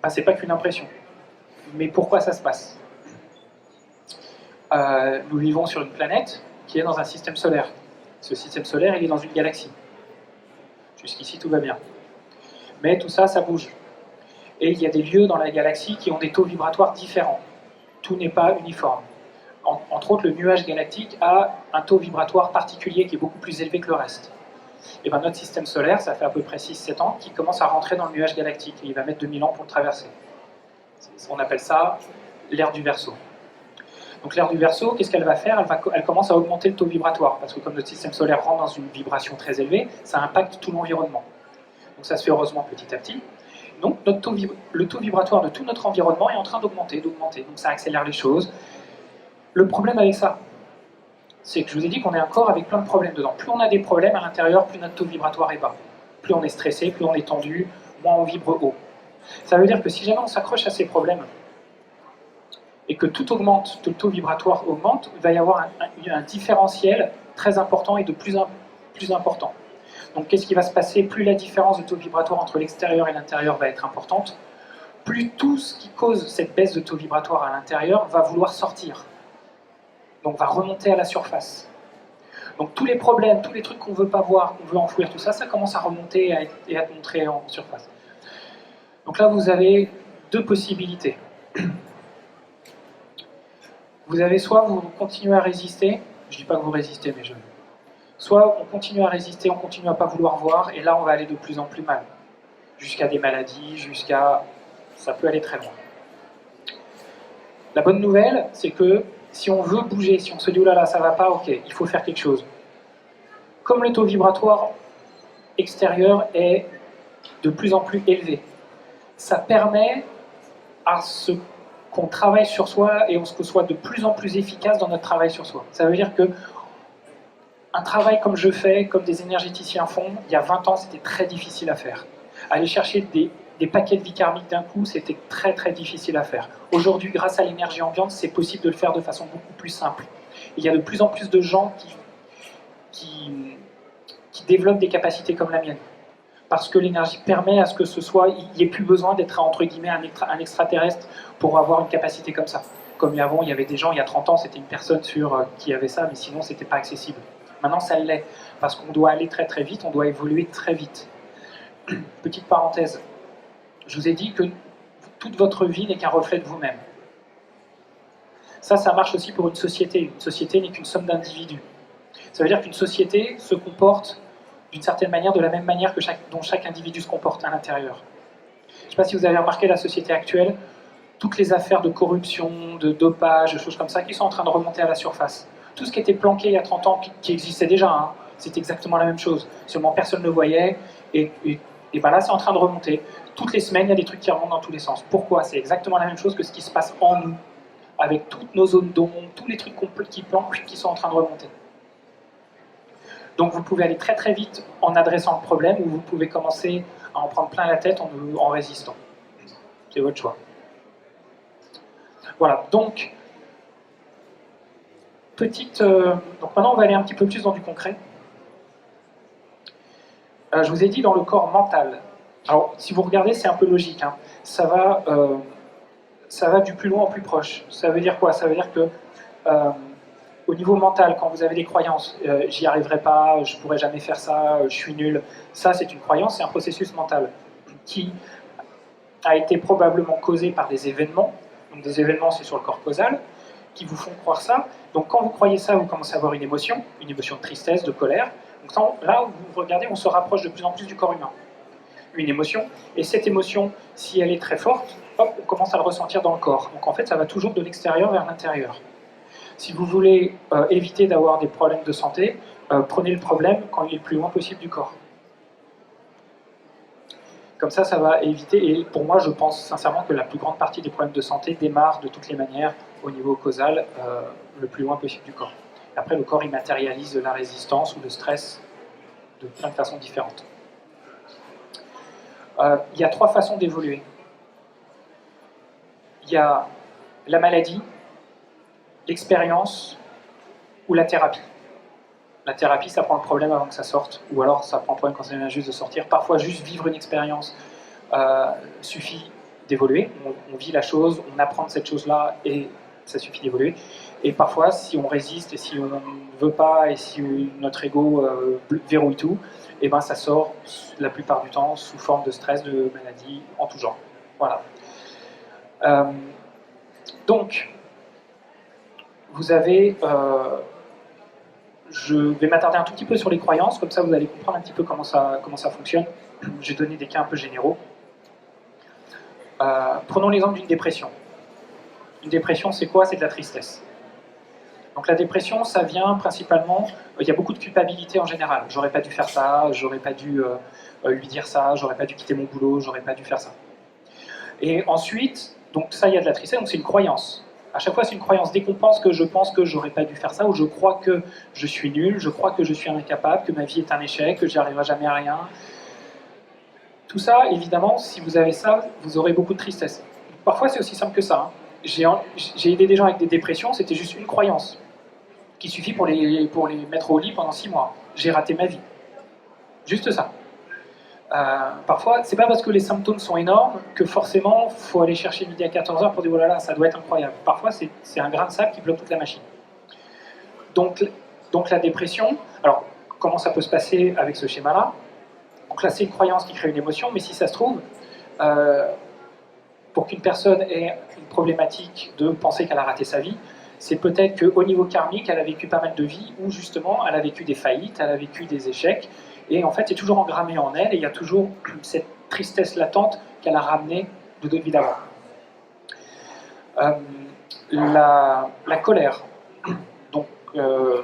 A: Ben, c'est pas qu'une impression. Mais pourquoi ça se passe? Nous vivons sur une planète qui est dans un système solaire. Ce système solaire, il est dans une galaxie. Jusqu'ici, tout va bien. Mais tout ça, ça bouge. Et il y a des lieux dans la galaxie qui ont des taux vibratoires différents. Tout n'est pas uniforme. Entre autres, le nuage galactique a un taux vibratoire particulier qui est beaucoup plus élevé que le reste. Et bien notre système solaire, ça fait à peu près 6-7 ans, qu'il commence à rentrer dans le nuage galactique. Et il va mettre 2000 ans pour le traverser. On appelle ça l'ère du Verseau. Donc l'ère du Verseau, qu'est-ce qu'elle va faire? Elle commence à augmenter le taux vibratoire, parce que comme notre système solaire rentre dans une vibration très élevée, ça impacte tout l'environnement. Donc ça se fait heureusement petit à petit. Donc le taux vibratoire de tout notre environnement est en train d'augmenter. Donc ça accélère les choses. Le problème avec ça, c'est que je vous ai dit qu'on est un corps avec plein de problèmes dedans. Plus on a des problèmes à l'intérieur, plus notre taux vibratoire est bas. Plus on est stressé, plus on est tendu, moins on vibre haut. Ça veut dire que si jamais on s'accroche à ces problèmes, et que tout augmente, que le taux vibratoire augmente, il va y avoir un différentiel très important et de plus important. Donc qu'est-ce qui va se passer? Plus la différence de taux vibratoire entre l'extérieur et l'intérieur va être importante, plus tout ce qui cause cette baisse de taux vibratoire à l'intérieur va vouloir sortir. Donc va remonter à la surface. Donc tous les problèmes, tous les trucs qu'on ne veut pas voir, qu'on veut enfouir, tout ça, ça commence à remonter et à être montré en surface. Donc là, vous avez deux possibilités. Vous avez soit vous continuez à résister, je ne dis pas que vous résistez, mais soit on continue à résister, on continue à ne pas vouloir voir, et là on va aller de plus en plus mal. Jusqu'à des maladies, ça peut aller très loin. La bonne nouvelle, c'est que si on veut bouger, si on se dit oh là là, ça va pas, ok, il faut faire quelque chose. Comme le taux vibratoire extérieur est de plus en plus élevé, ça permet à ce qu'on travaille sur soi et on soit de plus en plus efficace dans notre travail sur soi. Ça veut dire que un travail comme je fais, comme des énergéticiens font, il y a 20 ans, c'était très difficile à faire. Aller chercher des paquets de vie karmique d'un coup, c'était très très difficile à faire. Aujourd'hui, grâce à l'énergie ambiante, c'est possible de le faire de façon beaucoup plus simple. Il y a de plus en plus de gens qui développent des capacités comme la mienne. Parce que l'énergie permet à ce que ce soit, il n'y ait plus besoin d'être entre guillemets un extraterrestre pour avoir une capacité comme ça. Comme avant, il y avait des gens, il y a 30 ans, c'était une personne qui avait ça, mais sinon, c'était pas accessible. Maintenant, ça l'est, parce qu'on doit aller très très vite, on doit évoluer très vite. Petite parenthèse, je vous ai dit que toute votre vie n'est qu'un reflet de vous-même. Ça marche aussi pour une société. Une société n'est qu'une somme d'individus. Ça veut dire qu'une société se comporte d'une certaine manière, de la même manière dont chaque individu se comporte à l'intérieur. Je ne sais pas si vous avez remarqué la société actuelle, toutes les affaires de corruption, de dopage, de choses comme ça, qui sont en train de remonter à la surface. Tout ce qui était planqué il y a 30 ans, qui existait déjà, hein, c'est exactement la même chose. Seulement personne ne le voyait, et Et bien là, c'est en train de remonter. Toutes les semaines, il y a des trucs qui remontent dans tous les sens. Pourquoi? C'est exactement la même chose que ce qui se passe en nous, avec toutes nos zones d'ombre, tous les trucs qui sont en train de remonter. Donc vous pouvez aller très très vite en adressant le problème, ou vous pouvez commencer à en prendre plein la tête en résistant. C'est votre choix. Voilà, donc, donc maintenant on va aller un petit peu plus dans du concret. Je vous ai dit dans le corps mental. Alors si vous regardez, c'est un peu logique. Hein. Ça va du plus loin au plus proche. Ça veut dire quoi? Ça veut dire que au niveau mental, quand vous avez des croyances, j'y arriverai pas, je pourrai jamais faire ça, je suis nul, ça c'est une croyance, c'est un processus mental qui a été probablement causé par des événements. Donc des événements, c'est sur le corps causal, qui vous font croire ça. Donc quand vous croyez ça, vous commencez à avoir une émotion de tristesse, de colère. Donc là, vous regardez, on se rapproche de plus en plus du corps humain. Une émotion, et cette émotion, si elle est très forte, hop, on commence à le ressentir dans le corps. Donc en fait, ça va toujours de l'extérieur vers l'intérieur. Si vous voulez éviter d'avoir des problèmes de santé, prenez le problème quand il est le plus loin possible du corps. Comme ça, ça va éviter, et pour moi, je pense sincèrement que la plus grande partie des problèmes de santé démarrent de toutes les manières au niveau causal, le plus loin possible du corps. Après, le corps, il matérialise de la résistance ou le stress de plein de façons différentes. Il y a 3 façons d'évoluer. Il y a la maladie, l'expérience ou la thérapie. La thérapie, ça prend le problème avant que ça sorte, ou alors ça prend le problème quand ça vient juste de sortir. Parfois, juste vivre une expérience suffit d'évoluer. On vit la chose, on apprend de cette chose-là et ça suffit d'évoluer. Et parfois, si on résiste et si on ne veut pas et si notre ego verrouille tout, et ben ça sort la plupart du temps sous forme de stress, de maladie, en tout genre. Voilà. Donc, vous avez... je vais m'attarder un tout petit peu sur les croyances, comme ça vous allez comprendre un petit peu comment ça fonctionne. J'ai donné des cas un peu généraux. Prenons l'exemple d'une dépression. Une dépression, c'est quoi? C'est de la tristesse. Donc la dépression, ça vient principalement... il y a beaucoup de culpabilité en général. J'aurais pas dû faire ça, j'aurais pas dû lui dire ça, j'aurais pas dû quitter mon boulot, j'aurais pas dû faire ça. Et ensuite, donc ça, il y a de la tristesse, donc c'est une croyance. À chaque fois, c'est une croyance. Dès qu'on pense que j'aurais pas dû faire ça, ou je crois que je suis nul, je crois que je suis incapable, que ma vie est un échec, que j'y arriverai jamais à rien. Tout ça, évidemment, si vous avez ça, vous aurez beaucoup de tristesse. Parfois, c'est aussi simple que ça. Hein. J'ai aidé des gens avec des dépressions, c'était juste une croyance qui suffit pour les mettre au lit pendant 6 mois. J'ai raté ma vie. Juste ça. Parfois, c'est pas parce que les symptômes sont énormes que forcément il faut aller chercher midi à 14h pour dire oh là là, ça doit être incroyable. Parfois, c'est un grain de sable qui bloque toute la machine. Donc la dépression, alors comment ça peut se passer avec ce schéma-là? Donc là, c'est une croyance qui crée une émotion, mais si ça se trouve, pour qu'une personne ait une problématique de penser qu'elle a raté sa vie, c'est peut-être qu'au niveau karmique, elle a vécu pas mal de vies où justement, elle a vécu des faillites, elle a vécu des échecs, et en fait, c'est toujours engrammé en elle, et il y a toujours cette tristesse latente qu'elle a ramenée de d'autres vies d'avant. La colère. Donc, on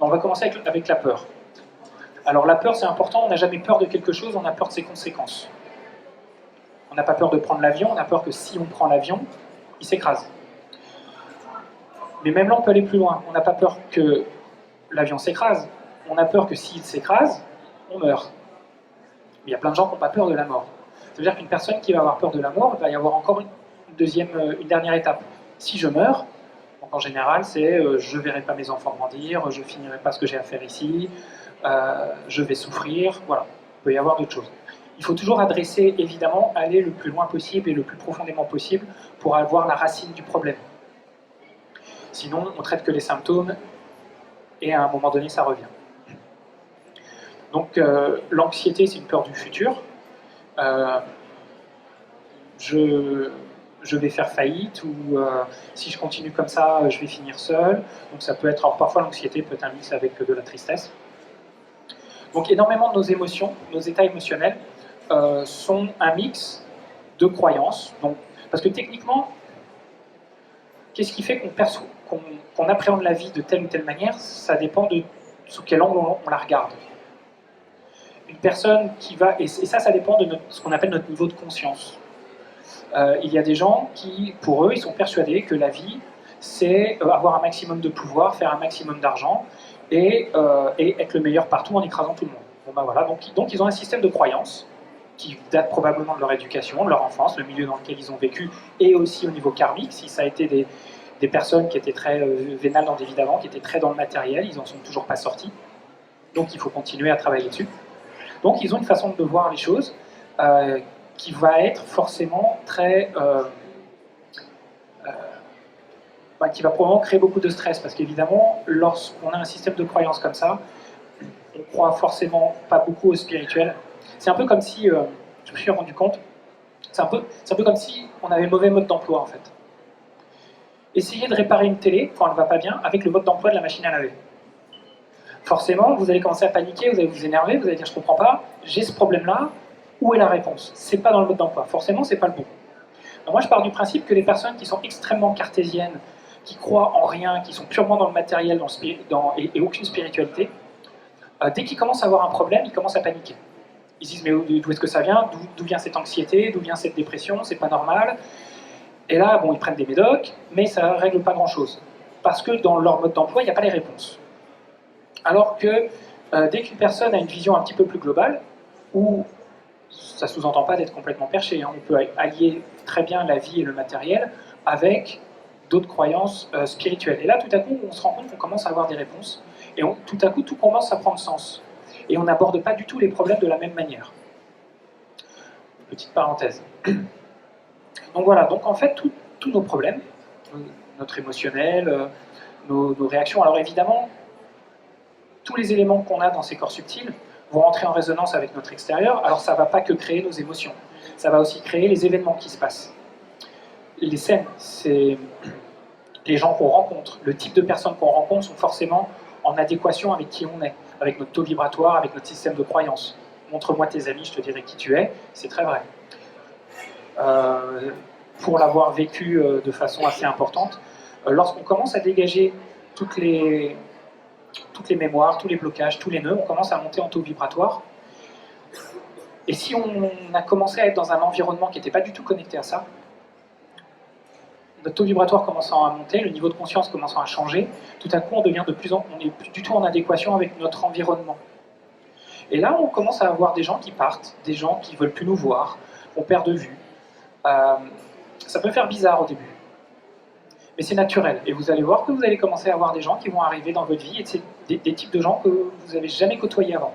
A: va commencer avec la peur. Alors la peur, c'est important, on n'a jamais peur de quelque chose, on a peur de ses conséquences. On n'a pas peur de prendre l'avion, on a peur que si on prend l'avion, il s'écrase. Mais même là, on peut aller plus loin. On n'a pas peur que l'avion s'écrase, on a peur que s'il s'écrase, on meurt. Mais il y a plein de gens qui n'ont pas peur de la mort. Ça veut dire qu'une personne qui va avoir peur de la mort, il va y avoir encore une dernière étape. Si je meurs, donc en général, c'est je ne verrai pas mes enfants grandir, je ne finirai pas ce que j'ai à faire ici, je vais souffrir, voilà. Il peut y avoir d'autres choses. Il faut toujours adresser, évidemment, aller le plus loin possible et le plus profondément possible pour avoir la racine du problème. Sinon, on traite que les symptômes et à un moment donné, ça revient. Donc, l'anxiété, c'est une peur du futur. Je vais faire faillite ou si je continue comme ça, je vais finir seul. Donc, ça peut être, alors parfois, l'anxiété peut être un mix avec de la tristesse. Donc, énormément de nos émotions, nos états émotionnels, sont un mix de croyances. Donc, parce que techniquement, qu'est-ce qui fait qu'on appréhende la vie de telle ou telle manière? Ça dépend de sous quel angle on la regarde. une personne qui va... Et ça dépend de ce qu'on appelle notre niveau de conscience. Il y a des gens qui, pour eux, ils sont persuadés que la vie, c'est avoir un maximum de pouvoir, faire un maximum d'argent et être le meilleur partout en écrasant tout le monde. Bon, ben voilà, donc ils ont un système de croyances qui date probablement de leur éducation, de leur enfance, le milieu dans lequel ils ont vécu, et aussi au niveau karmique, si ça a été des personnes qui étaient très vénales dans des vies d'avant, qui étaient très dans le matériel, ils n'en sont toujours pas sortis. Donc il faut continuer à travailler dessus. Donc ils ont une façon de voir les choses qui va être forcément très... qui va probablement créer beaucoup de stress, parce qu'évidemment, lorsqu'on a un système de croyance comme ça, on croit forcément pas beaucoup au spirituel. C'est un peu comme si, je me suis rendu compte, c'est un peu comme si on avait le mauvais mode d'emploi en fait. Essayez de réparer une télé quand elle ne va pas bien avec le mode d'emploi de la machine à laver. Forcément, vous allez commencer à paniquer, vous allez vous énerver, vous allez dire je comprends pas, j'ai ce problème-là, où est la réponse? C'est pas dans le mode d'emploi, forcément c'est pas le bon. Donc moi je pars du principe que les personnes qui sont extrêmement cartésiennes, qui croient en rien, qui sont purement dans le matériel et aucune spiritualité, dès qu'ils commencent à avoir un problème, ils commencent à paniquer. Ils se disent mais d'où est-ce que ça vient? D'où vient cette anxiété? D'où vient cette dépression? C'est pas normal. Et là, bon, ils prennent des médocs, mais ça ne règle pas grand-chose. Parce que dans leur mode d'emploi, il n'y a pas les réponses. Alors que dès qu'une personne a une vision un petit peu plus globale, où ça ne sous-entend pas d'être complètement perché, hein, on peut allier très bien la vie et le matériel avec d'autres croyances spirituelles. Et là, tout à coup, on se rend compte qu'on commence à avoir des réponses, et tout à coup, tout commence à prendre sens. Et on n'aborde pas du tout les problèmes de la même manière. Petite parenthèse. Donc voilà, donc en fait, tous nos problèmes, notre émotionnel, nos réactions, alors évidemment, tous les éléments qu'on a dans ces corps subtils vont entrer en résonance avec notre extérieur, alors ça ne va pas que créer nos émotions, ça va aussi créer les événements qui se passent. Les scènes, c'est les gens qu'on rencontre, le type de personnes qu'on rencontre sont forcément en adéquation avec qui on est, avec notre taux vibratoire, avec notre système de croyance. Montre-moi tes amis, je te dirai qui tu es, c'est très vrai. Pour l'avoir vécu de façon assez importante, lorsqu'on commence à dégager toutes les mémoires, tous les blocages, tous les nœuds, on commence à monter en taux vibratoire. Et si on a commencé à être dans un environnement qui n'était pas du tout connecté à ça, notre taux vibratoire commençant à monter, le niveau de conscience commençant à changer, tout à coup on n'est plus du tout en adéquation avec notre environnement. Et là on commence à avoir des gens qui partent, des gens qui ne veulent plus nous voir, on perd de vue. Ça peut faire bizarre au début, mais c'est naturel. Et vous allez voir que vous allez commencer à avoir des gens qui vont arriver dans votre vie, et c'est des types de gens que vous n'avez jamais côtoyés avant,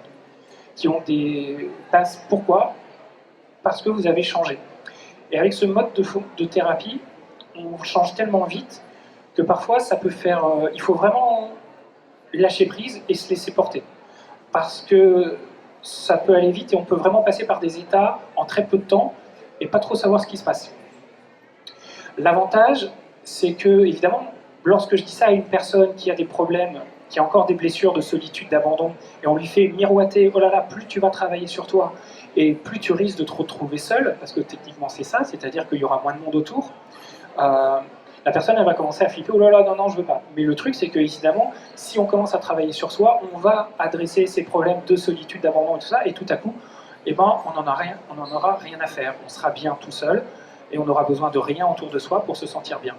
A: qui ont des passes. Pourquoi? Parce que vous avez changé. Et avec ce mode de thérapie, on change tellement vite que parfois ça peut faire... il faut vraiment lâcher prise et se laisser porter. Parce que ça peut aller vite et on peut vraiment passer par des états en très peu de temps et pas trop savoir ce qui se passe. L'avantage, c'est que, évidemment, lorsque je dis ça à une personne qui a des problèmes, qui a encore des blessures de solitude, d'abandon, et on lui fait miroiter, oh là là, plus tu vas travailler sur toi, et plus tu risques de te retrouver seul, parce que techniquement c'est ça, c'est-à-dire qu'il y aura moins de monde autour, la personne elle va commencer à flipper, oh là là, non, non, je veux pas. Mais le truc, c'est que, évidemment, si on commence à travailler sur soi, on va adresser ces problèmes de solitude, d'abandon et tout ça, et tout à coup, eh ben, on n'en aura rien à faire. On sera bien tout seul, et on n'aura besoin de rien autour de soi pour se sentir bien.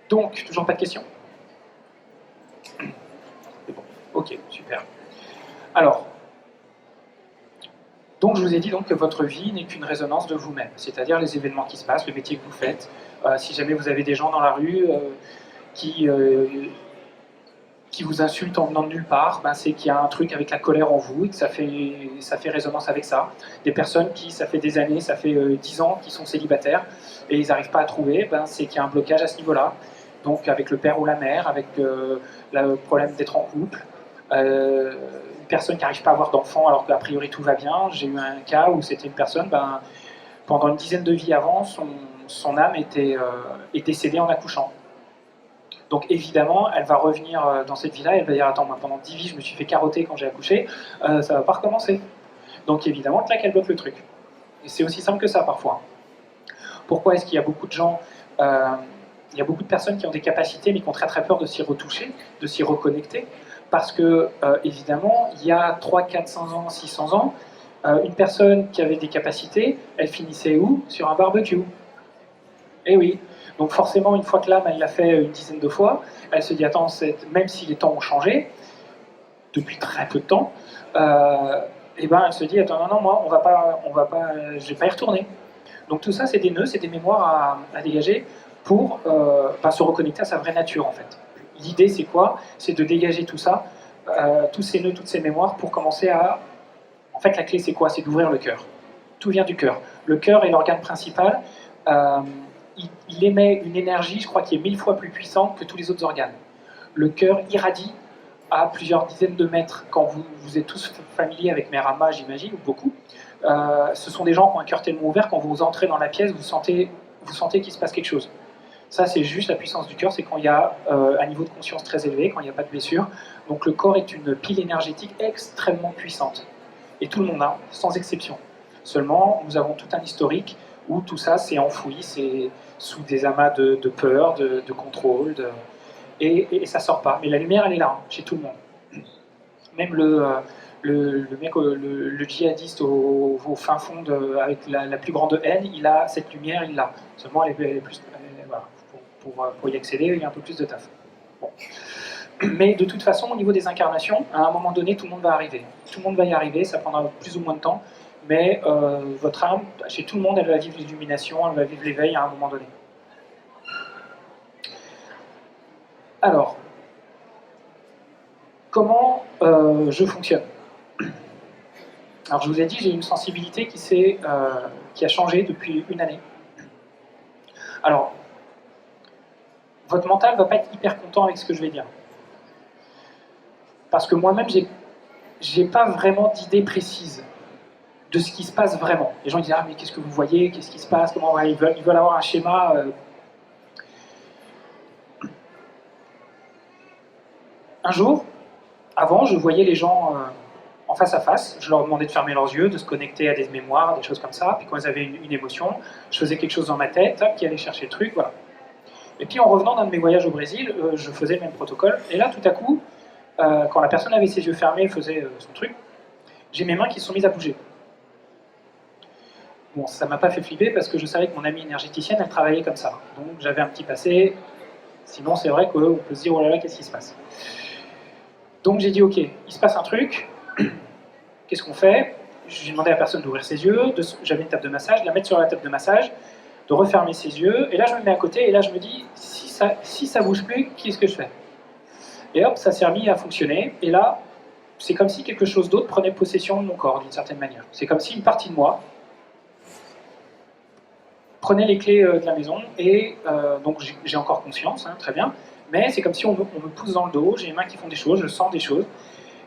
A: Donc, toujours pas de questions? C'est bon. Ok, super. Alors, donc je vous ai dit donc que votre vie n'est qu'une résonance de vous-même, c'est-à-dire les événements qui se passent, le métier que vous faites. Si jamais vous avez des gens dans la rue qui vous insultent en venant de nulle part, ben c'est qu'il y a un truc avec la colère en vous et que ça fait résonance avec ça. Des personnes qui, ça fait des années, ça fait 10 ans, qui sont célibataires et ils n'arrivent pas à trouver, ben c'est qu'il y a un blocage à ce niveau-là. Donc avec le père ou la mère, avec le problème d'être en couple, une personne qui n'arrive pas à avoir d'enfant alors qu'a priori tout va bien. J'ai eu un cas où c'était une personne, ben, pendant une dizaine de vies avant, son âme est décédée en accouchant. Donc évidemment, elle va revenir dans cette vie-là et elle va dire « Attends, moi pendant 10 vies, je me suis fait carotter quand j'ai accouché, ça ne va pas recommencer. » Donc évidemment, clac, elle bloque le truc. Et c'est aussi simple que ça parfois. Pourquoi est-ce qu'il y a beaucoup de gens... il y a beaucoup de personnes qui ont des capacités mais qui ont très très peur de s'y retoucher, de s'y reconnecter, Parce que, évidemment, il y a 3, 400 ans, 600 ans, une personne qui avait des capacités, elle finissait où? Sur un barbecue. Eh oui. Donc forcément, une fois que l'âme, elle l'a fait une dizaine de fois, elle se dit, attends, même si les temps ont changé, depuis très peu de temps, et ben elle se dit, attends, non, non, moi, je vais pas y retourner. Donc tout ça, c'est des nœuds, c'est des mémoires à dégager pour se reconnecter à sa vraie nature, en fait. L'idée, c'est quoi? C'est de dégager tout ça, tous ces nœuds, toutes ces mémoires, pour commencer à... En fait, la clé, c'est quoi? C'est d'ouvrir le cœur. Tout vient du cœur. Le cœur est l'organe principal. Il émet une énergie, je crois, qui est 1000 fois plus puissante que tous les autres organes. Le cœur irradie à plusieurs dizaines de mètres. Quand vous êtes tous familiers avec mes ramas, j'imagine, ou beaucoup, ce sont des gens qui ont un cœur tellement ouvert, quand vous entrez dans la pièce, vous sentez qu'il se passe quelque chose. Ça, c'est juste la puissance du cœur, c'est quand il y a un niveau de conscience très élevé, quand il n'y a pas de blessure. Donc le corps est une pile énergétique extrêmement puissante. Et tout le monde a, sans exception. Seulement, nous avons tout un historique où tout ça c'est enfoui, c'est sous des amas de peur, de contrôle, et ça sort pas. Mais la lumière, elle est là, chez tout le monde. Même le mec, le djihadiste au fin fond, avec la plus grande haine, il a cette lumière, il l'a. Seulement, elle est plus... voilà, pour y accéder, il y a un peu plus de taf. Bon. Mais de toute façon, au niveau des incarnations, à un moment donné, tout le monde va arriver. Tout le monde va y arriver, ça prendra plus ou moins de temps, mais votre âme, chez tout le monde, elle va vivre l'illumination, elle va vivre l'éveil à un moment donné. Alors, comment je fonctionne? Alors, je vous ai dit, j'ai une sensibilité qui a changé depuis une année. Alors, votre mental ne va pas être hyper content avec ce que je vais dire. Parce que moi-même, j'ai pas vraiment d'idée précise de ce qui se passe vraiment. Les gens disent, ah mais qu'est-ce que vous voyez, qu'est-ce qui se passe, comment ils veulent avoir un schéma. Un jour, avant, je voyais les gens en face à face, je leur demandais de fermer leurs yeux, de se connecter à des mémoires, des choses comme ça, puis quand ils avaient une émotion, je faisais quelque chose dans ma tête, qui allait chercher le truc, voilà. Et puis en revenant d'un de mes voyages au Brésil, je faisais le même protocole, et là tout à coup, quand la personne avait ses yeux fermés et faisait son truc, j'ai mes mains qui se sont mises à bouger. Bon, ça m'a pas fait flipper parce que je savais que mon amie énergéticienne, elle travaillait comme ça. Donc j'avais un petit passé, sinon c'est vrai qu'on peut se dire, oh là là, qu'est-ce qui se passe? Donc j'ai dit, ok, il se passe un truc, qu'est-ce qu'on fait? J'ai demandé à la personne d'ouvrir ses yeux, j'avais une table de massage, de la mettre sur la table de massage, de refermer ses yeux, et là je me mets à côté, et là je me dis, si ça bouge plus, qu'est-ce que je fais? Et hop, ça s'est remis à fonctionner, et là, c'est comme si quelque chose d'autre prenait possession de mon corps, d'une certaine manière. C'est comme si une partie de moi prenait les clés de la maison, et donc j'ai encore conscience, hein, très bien, mais c'est comme si on me pousse dans le dos, j'ai les mains qui font des choses, je sens des choses,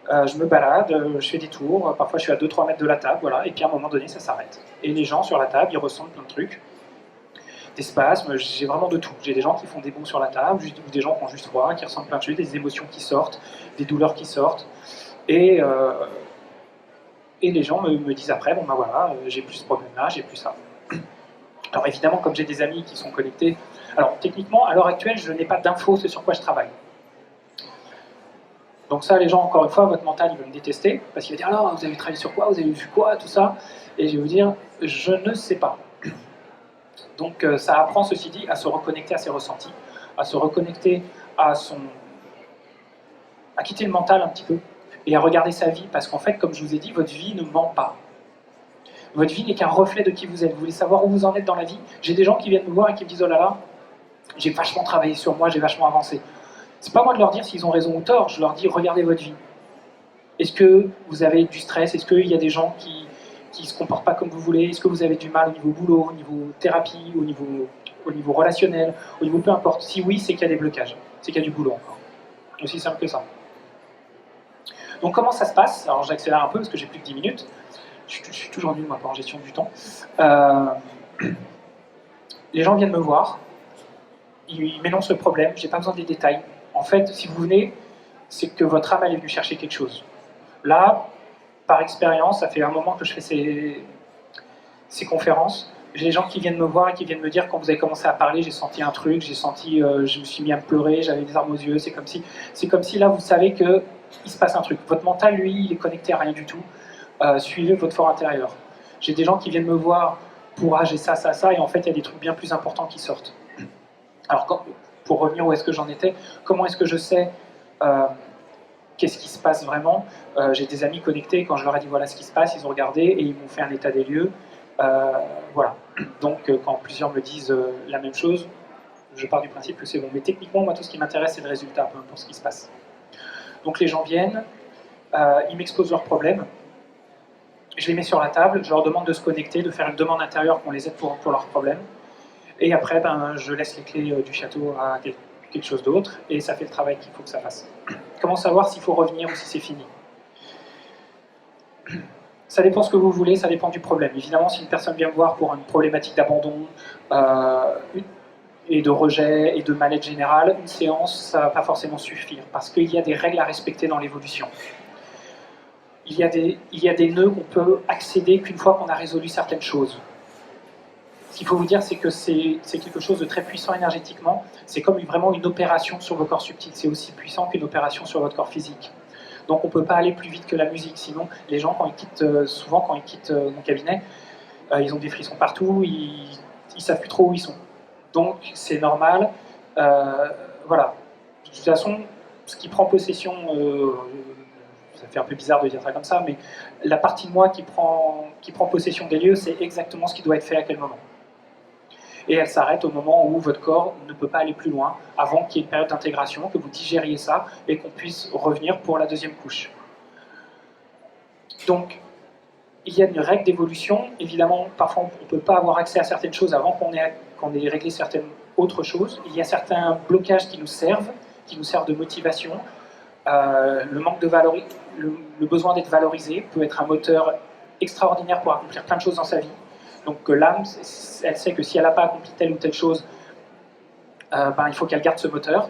A: je me balade, je fais des tours, parfois je suis à 2-3 mètres de la table, voilà, et puis à un moment donné, ça s'arrête. Et les gens sur la table, ils ressentent plein de trucs, des spasmes, j'ai vraiment de tout. J'ai des gens qui font des bonds sur la table, ou des gens qui ont juste froid, qui ressentent plein de choses, des émotions qui sortent, des douleurs qui sortent, et les gens me disent après, bon ben voilà, j'ai plus ce problème-là, j'ai plus ça. Alors évidemment, comme j'ai des amis qui sont connectés, alors techniquement, à l'heure actuelle, je n'ai pas d'infos sur quoi je travaille. Donc ça, les gens, encore une fois, votre mental, il va me détester, parce qu'il va dire, alors, vous avez travaillé sur quoi, vous avez vu quoi, tout ça, et je vais vous dire, je ne sais pas. Donc ça apprend, ceci dit, à se reconnecter à ses ressentis, à se reconnecter à quitter le mental un petit peu, et à regarder sa vie, parce qu'en fait, comme je vous ai dit, votre vie ne ment pas. Votre vie n'est qu'un reflet de qui vous êtes. Vous voulez savoir où vous en êtes dans la vie? J'ai des gens qui viennent me voir et qui me disent, oh là là, j'ai vachement travaillé sur moi, j'ai vachement avancé. C'est pas moi de leur dire s'ils ont raison ou tort, je leur dis, regardez votre vie. Est-ce que vous avez du stress? Est-ce qu'il y a des gens qui se comportent pas comme vous voulez? Est-ce que vous avez du mal au niveau boulot, au niveau thérapie, au niveau relationnel, au niveau peu importe? Si oui, c'est qu'il y a des blocages, c'est qu'il y a du boulot encore. Aussi simple que ça. Donc comment ça se passe? Alors j'accélère un peu parce que j'ai plus que 10 minutes. Je suis toujours nul, moi, en gestion du temps. Les gens viennent me voir, ils m'énoncent le problème, j'ai pas besoin des détails. En fait, si vous venez, c'est que votre âme elle est venue chercher quelque chose. Là, par expérience, ça fait un moment que je fais ces conférences. J'ai des gens qui viennent me voir et qui viennent me dire, quand vous avez commencé à parler, j'ai senti un truc, je me suis mis à pleurer, j'avais des larmes aux yeux. C'est comme si là, vous savez que il se passe un truc. Votre mental, lui, il est connecté à rien du tout. Suivez votre fort intérieur. J'ai des gens qui viennent me voir pour j'ai ça, ça, ça, et en fait, il y a des trucs bien plus importants qui sortent. Alors, pour revenir où est-ce que j'en étais, comment est-ce que je sais qu'est-ce qui se passe vraiment? J'ai des amis connectés, quand je leur ai dit voilà ce qui se passe, ils ont regardé et ils m'ont fait un état des lieux. Voilà. Donc, quand plusieurs me disent la même chose, je pars du principe que c'est bon. Mais techniquement, moi, tout ce qui m'intéresse, c'est le résultat, peu importe ce qui se passe. Donc, les gens viennent, ils m'exposent leurs problèmes, je les mets sur la table, je leur demande de se connecter, de faire une demande intérieure qu'on les aide pour leurs problèmes. Et après, je laisse les clés du château à quelque chose d'autre, et ça fait le travail qu'il faut que ça fasse. Comment savoir s'il faut revenir ou si c'est fini? Ça dépend ce que vous voulez, ça dépend du problème. Évidemment, si une personne vient me voir pour une problématique d'abandon et de rejet et de mal-être général, une séance, ça ne va pas forcément suffire, parce qu'il y a des règles à respecter dans l'évolution. Il y a des nœuds qu'on peut accéder qu'une fois qu'on a résolu certaines choses. Ce qu'il faut vous dire, c'est que c'est quelque chose de très puissant énergétiquement. C'est comme vraiment une opération sur vos corps subtils. C'est aussi puissant qu'une opération sur votre corps physique. Donc on ne peut pas aller plus vite que la musique. Sinon, les gens, souvent, quand ils quittent mon cabinet, ils ont des frissons partout, ils ne savent plus trop où ils sont. Donc c'est normal. Voilà. De toute façon, ce qui prend possession, ça fait un peu bizarre de dire ça comme ça, mais la partie de moi qui prend possession des lieux, c'est exactement ce qui doit être fait à quel moment. Et elle s'arrête au moment où votre corps ne peut pas aller plus loin, avant qu'il y ait une période d'intégration, que vous digériez ça et qu'on puisse revenir pour la deuxième couche. Donc, il y a une règle d'évolution. Évidemment, parfois, on ne peut pas avoir accès à certaines choses avant qu'on ait réglé certaines autres choses. Il y a certains blocages qui nous servent de motivation. Le manque de le besoin d'être valorisé peut être un moteur extraordinaire pour accomplir plein de choses dans sa vie. Donc l'âme, elle sait que si elle n'a pas accompli telle ou telle chose, il faut qu'elle garde ce moteur.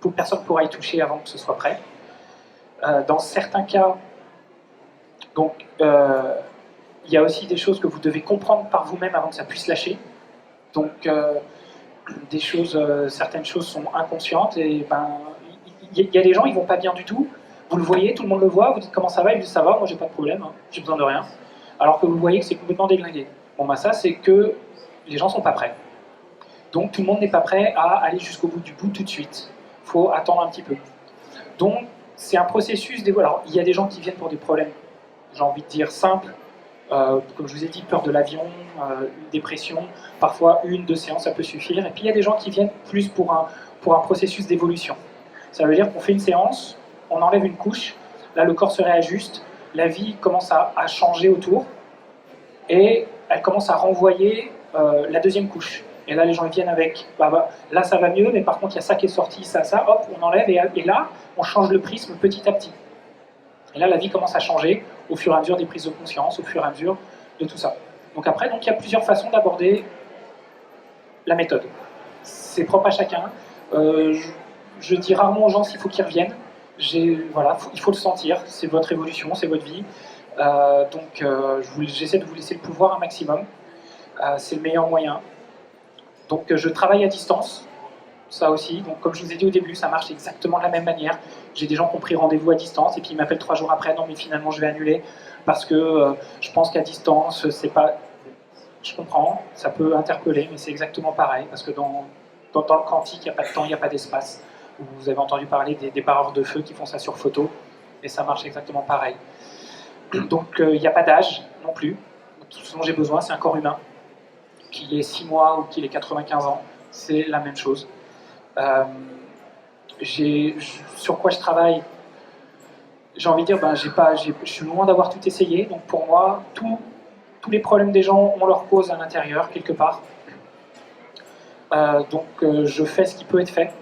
A: Donc personne ne pourra y toucher avant que ce soit prêt. Dans certains cas, il y a aussi des choses que vous devez comprendre par vous-même avant que ça puisse lâcher. Donc certaines choses sont inconscientes et il y a des gens, ils vont pas bien du tout. Vous le voyez, tout le monde le voit, vous dites comment ça va, ils disent ça va, moi j'ai pas de problème, j'ai besoin de rien. Alors que vous voyez que c'est complètement déglingué. Bon, ça, c'est que les gens sont pas prêts. Donc tout le monde n'est pas prêt à aller jusqu'au bout du bout tout de suite. Il faut attendre un petit peu. Donc c'est un processus Alors il y a des gens qui viennent pour des problèmes, j'ai envie de dire, simples. Comme je vous ai dit, peur de l'avion, une dépression, parfois 1-2 séances, ça peut suffire. Et puis il y a des gens qui viennent plus pour un processus d'évolution. Ça veut dire qu'on fait une séance, on enlève une couche, là le corps se réajuste, la vie commence à changer autour, et elle commence à renvoyer la deuxième couche. Et là les gens viennent avec, là ça va mieux, mais par contre il y a ça qui est sorti, ça, hop, on enlève, et là on change le prisme petit à petit. Et là la vie commence à changer au fur et à mesure des prises de conscience, au fur et à mesure de tout ça. Donc après, il y a plusieurs façons d'aborder la méthode. C'est propre à chacun. Je dis rarement aux gens s'il faut qu'ils reviennent. Voilà, il faut le sentir, c'est votre évolution, c'est votre vie. J'essaie de vous laisser le pouvoir un maximum. C'est le meilleur moyen. Donc je travaille à distance, ça aussi. Donc comme je vous ai dit au début, ça marche exactement de la même manière. J'ai des gens qui ont pris rendez-vous à distance et puis ils m'appellent 3 jours après, non mais finalement je vais annuler parce que je pense qu'à distance, c'est pas... Je comprends, ça peut interpeller, mais c'est exactement pareil, parce que dans le quantique, il n'y a pas de temps, il n'y a pas d'espace. Vous avez entendu parler des barreurs de feu qui font ça sur photo, et ça marche exactement pareil. Donc il n'y a pas d'âge non plus. Tout ce dont j'ai besoin, c'est un corps humain. Qu'il ait 6 mois ou qu'il ait 95 ans, c'est la même chose. Sur quoi je travaille, j'ai envie de dire, je suis loin d'avoir tout essayé, donc pour moi, tous les problèmes des gens ont leur cause à l'intérieur, quelque part. Je fais ce qui peut être fait.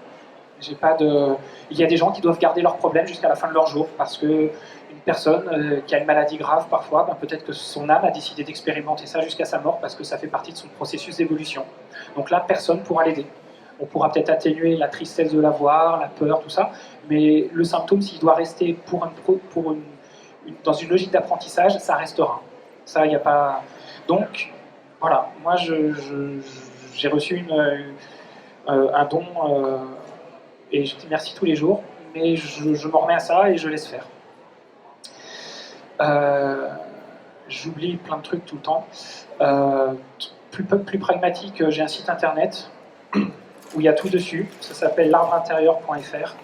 A: Il y a des gens qui doivent garder leurs problèmes jusqu'à la fin de leur jour, parce qu'une personne qui a une maladie grave, parfois, peut-être que son âme a décidé d'expérimenter ça jusqu'à sa mort, parce que ça fait partie de son processus d'évolution. Donc là, personne ne pourra l'aider. On pourra peut-être atténuer la tristesse de la voir, la peur, tout ça, mais le symptôme, s'il doit rester dans une logique d'apprentissage, ça restera. Ça, il n'y a pas... Donc, voilà, moi, j'ai reçu un don, et je dis merci tous les jours, mais je m'en remets à ça et je laisse faire. J'oublie plein de trucs tout le temps. Plus pragmatique, j'ai un site internet où il y a tout dessus. Ça s'appelle l'arbreintérieur.fr.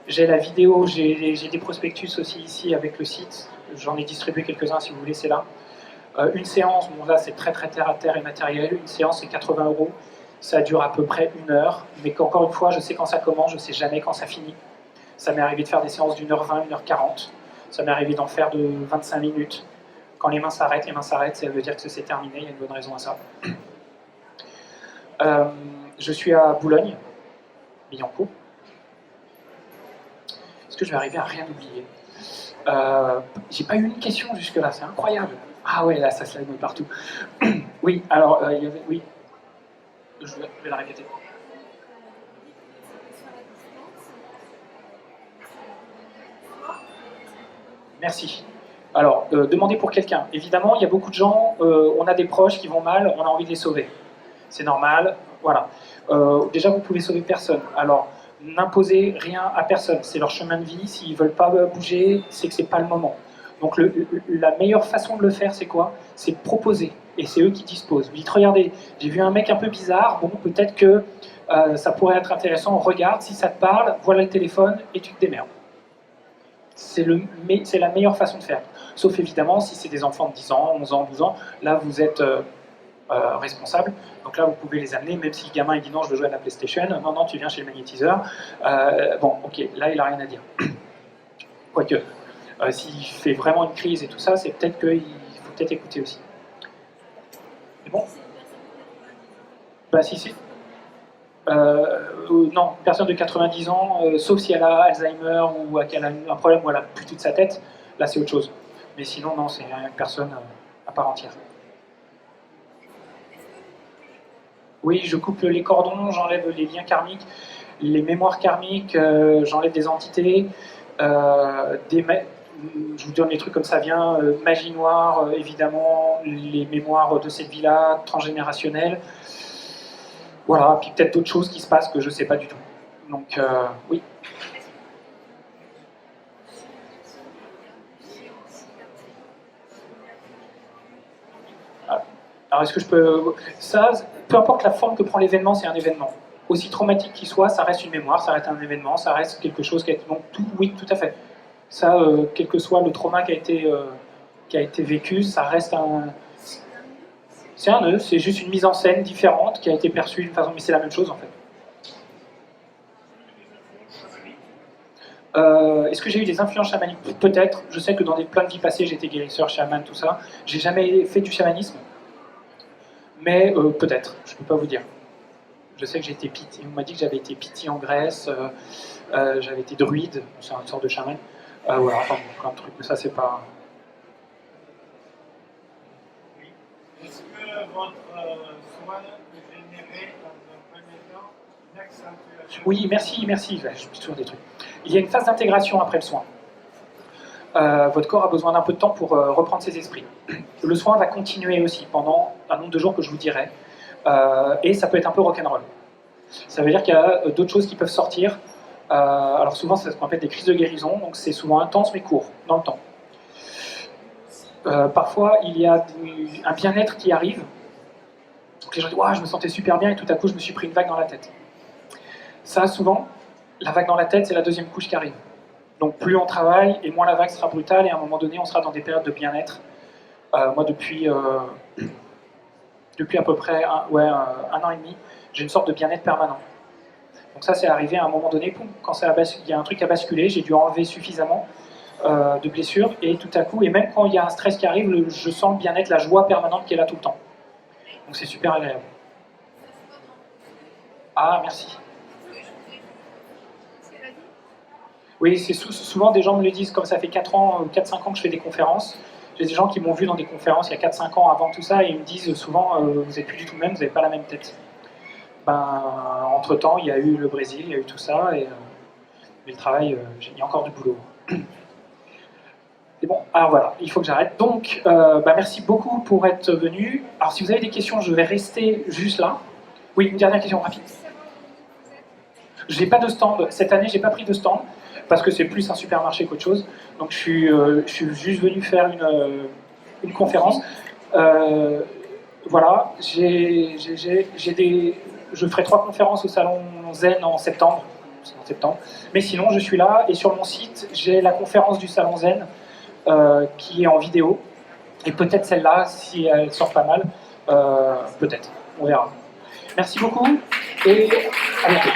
A: J'ai la vidéo, j'ai des prospectus aussi ici avec le site. J'en ai distribué quelques-uns si vous voulez, c'est là. Une séance, bon là c'est très terre à terre et matériel. Une séance c'est 80 €. Ça dure à peu près 1 heure. Mais encore une fois, je sais quand ça commence, je sais jamais quand ça finit. Ça m'est arrivé de faire des séances d'1h20, 1h40. Ça m'est arrivé d'en faire de 25 minutes. Quand les mains s'arrêtent, ça veut dire que c'est terminé, il y a une bonne raison à ça. Je suis à Boulogne, Billancourt. Est-ce que je vais arriver à rien oublier? J'ai pas eu une question jusque-là, c'est incroyable. Ah ouais, là, ça slide partout. Oui, alors, il y avait... Oui, je vais la répéter. Merci. Alors, demandez pour quelqu'un. Évidemment, il y a beaucoup de gens, on a des proches qui vont mal, on a envie de les sauver. C'est normal, voilà. Déjà, vous pouvez sauver personne. Alors, n'imposez rien à personne. C'est leur chemin de vie. S'ils ne veulent pas bouger, c'est que ce n'est pas le moment. Donc, la meilleure façon de le faire, c'est quoi? C'est de proposer. Et c'est eux qui disposent. Vous dites, regardez, j'ai vu un mec un peu bizarre, bon, peut-être que ça pourrait être intéressant. Regarde, si ça te parle, voilà le téléphone et tu te démerdes. C'est la meilleure façon de faire. Sauf évidemment, si c'est des enfants de 10 ans, 11 ans, 12 ans, là, vous êtes responsable. Donc là, vous pouvez les amener, même si le gamin il dit non, je veux jouer à la PlayStation. Non, non, tu viens chez le magnétiseur. Bon, ok, là, il n'a rien à dire. Quoique, s'il fait vraiment une crise et tout ça, c'est peut-être qu'il faut peut-être écouter aussi. C'est bon? Bah si. Non, personne de 90 ans, sauf si elle a Alzheimer ou qu'elle a un problème où elle a plus toute sa tête, là c'est autre chose. Mais sinon, non, c'est une personne à part entière. Oui, je coupe les cordons, j'enlève les liens karmiques, les mémoires karmiques, j'enlève des entités, je vous donne les trucs comme ça vient, magie noire, évidemment, les mémoires de cette vie-là, transgénérationnelles. Voilà, puis peut-être d'autres choses qui se passent que je ne sais pas du tout. Donc, oui. Alors, est-ce que je peux... Ça, peu importe la forme que prend l'événement, c'est un événement. Aussi traumatique qu'il soit, ça reste une mémoire, ça reste un événement, ça reste quelque chose qui a été... Donc, oui, tout à fait. Ça, quel que soit le trauma qui a été vécu, ça reste un... C'est un nœud, c'est juste une mise en scène différente qui a été perçue d'une façon, mais c'est la même chose en fait. Est-ce que j'ai eu des influences chamaniques? Peut-être. Je sais que dans plein de vies passées, j'étais guérisseur, chaman, tout ça. J'ai jamais fait du chamanisme, mais peut-être. Je ne peux pas vous dire. Je sais que j'ai été piti. On m'a dit que j'avais été piti en Grèce. J'avais été druide, c'est une sorte de chaman. Voilà, enfin, plein de trucs, mais ça c'est pas.
B: Est-ce que votre soin peut générer dans un premier temps une accentuation?
A: Oui, merci, je dis toujours des trucs. Il y a une phase d'intégration après le soin. Votre corps a besoin d'un peu de temps pour reprendre ses esprits. Le soin va continuer aussi pendant un nombre de jours que je vous dirai, et ça peut être un peu rock'n'roll. Ça veut dire qu'il y a d'autres choses qui peuvent sortir. Alors souvent, c'est ce qu'on appelle des crises de guérison, donc c'est souvent intense mais court, dans le temps. Parfois, il y a un bien-être qui arrive. Donc les gens disent « je me sentais super bien » et tout à coup, je me suis pris une vague dans la tête. Ça, souvent, la vague dans la tête, c'est la deuxième couche qui arrive. Donc plus on travaille, et moins la vague sera brutale, et à un moment donné, on sera dans des périodes de bien-être. Moi, depuis à peu près un an et demi, j'ai une sorte de bien-être permanent. Donc ça, c'est arrivé à un moment donné, poum, quand il y a un truc à basculer, j'ai dû enlever suffisamment de blessures, et tout à coup, et même quand il y a un stress qui arrive, je sens le bien-être, la joie permanente qui est là tout le temps. Donc c'est super agréable. Ah, merci. Oui, c'est souvent des gens me le disent, comme ça fait 4-5 ans que je fais des conférences. J'ai des gens qui m'ont vu dans des conférences il y a 4-5 ans avant tout ça, et ils me disent souvent, vous n'êtes plus du tout le même, vous n'avez pas la même tête. Entre-temps, il y a eu le Brésil, il y a eu tout ça, mais le travail, il y a encore du boulot. C'est bon, alors voilà, il faut que j'arrête. Donc, merci beaucoup pour être venu. Alors, si vous avez des questions, je vais rester juste là. Oui, une dernière question rapide. J'ai pas de stand, cette année j'ai pas pris de stand, parce que c'est plus un supermarché qu'autre chose. Donc je suis juste venu faire une conférence. Voilà, je ferai 3 conférences au salon Zen en septembre. Mais sinon, je suis là et sur mon site, j'ai la conférence du salon Zen qui est en vidéo. Et peut-être celle-là, si elle sort pas mal, peut-être, on verra. Merci beaucoup et à bientôt.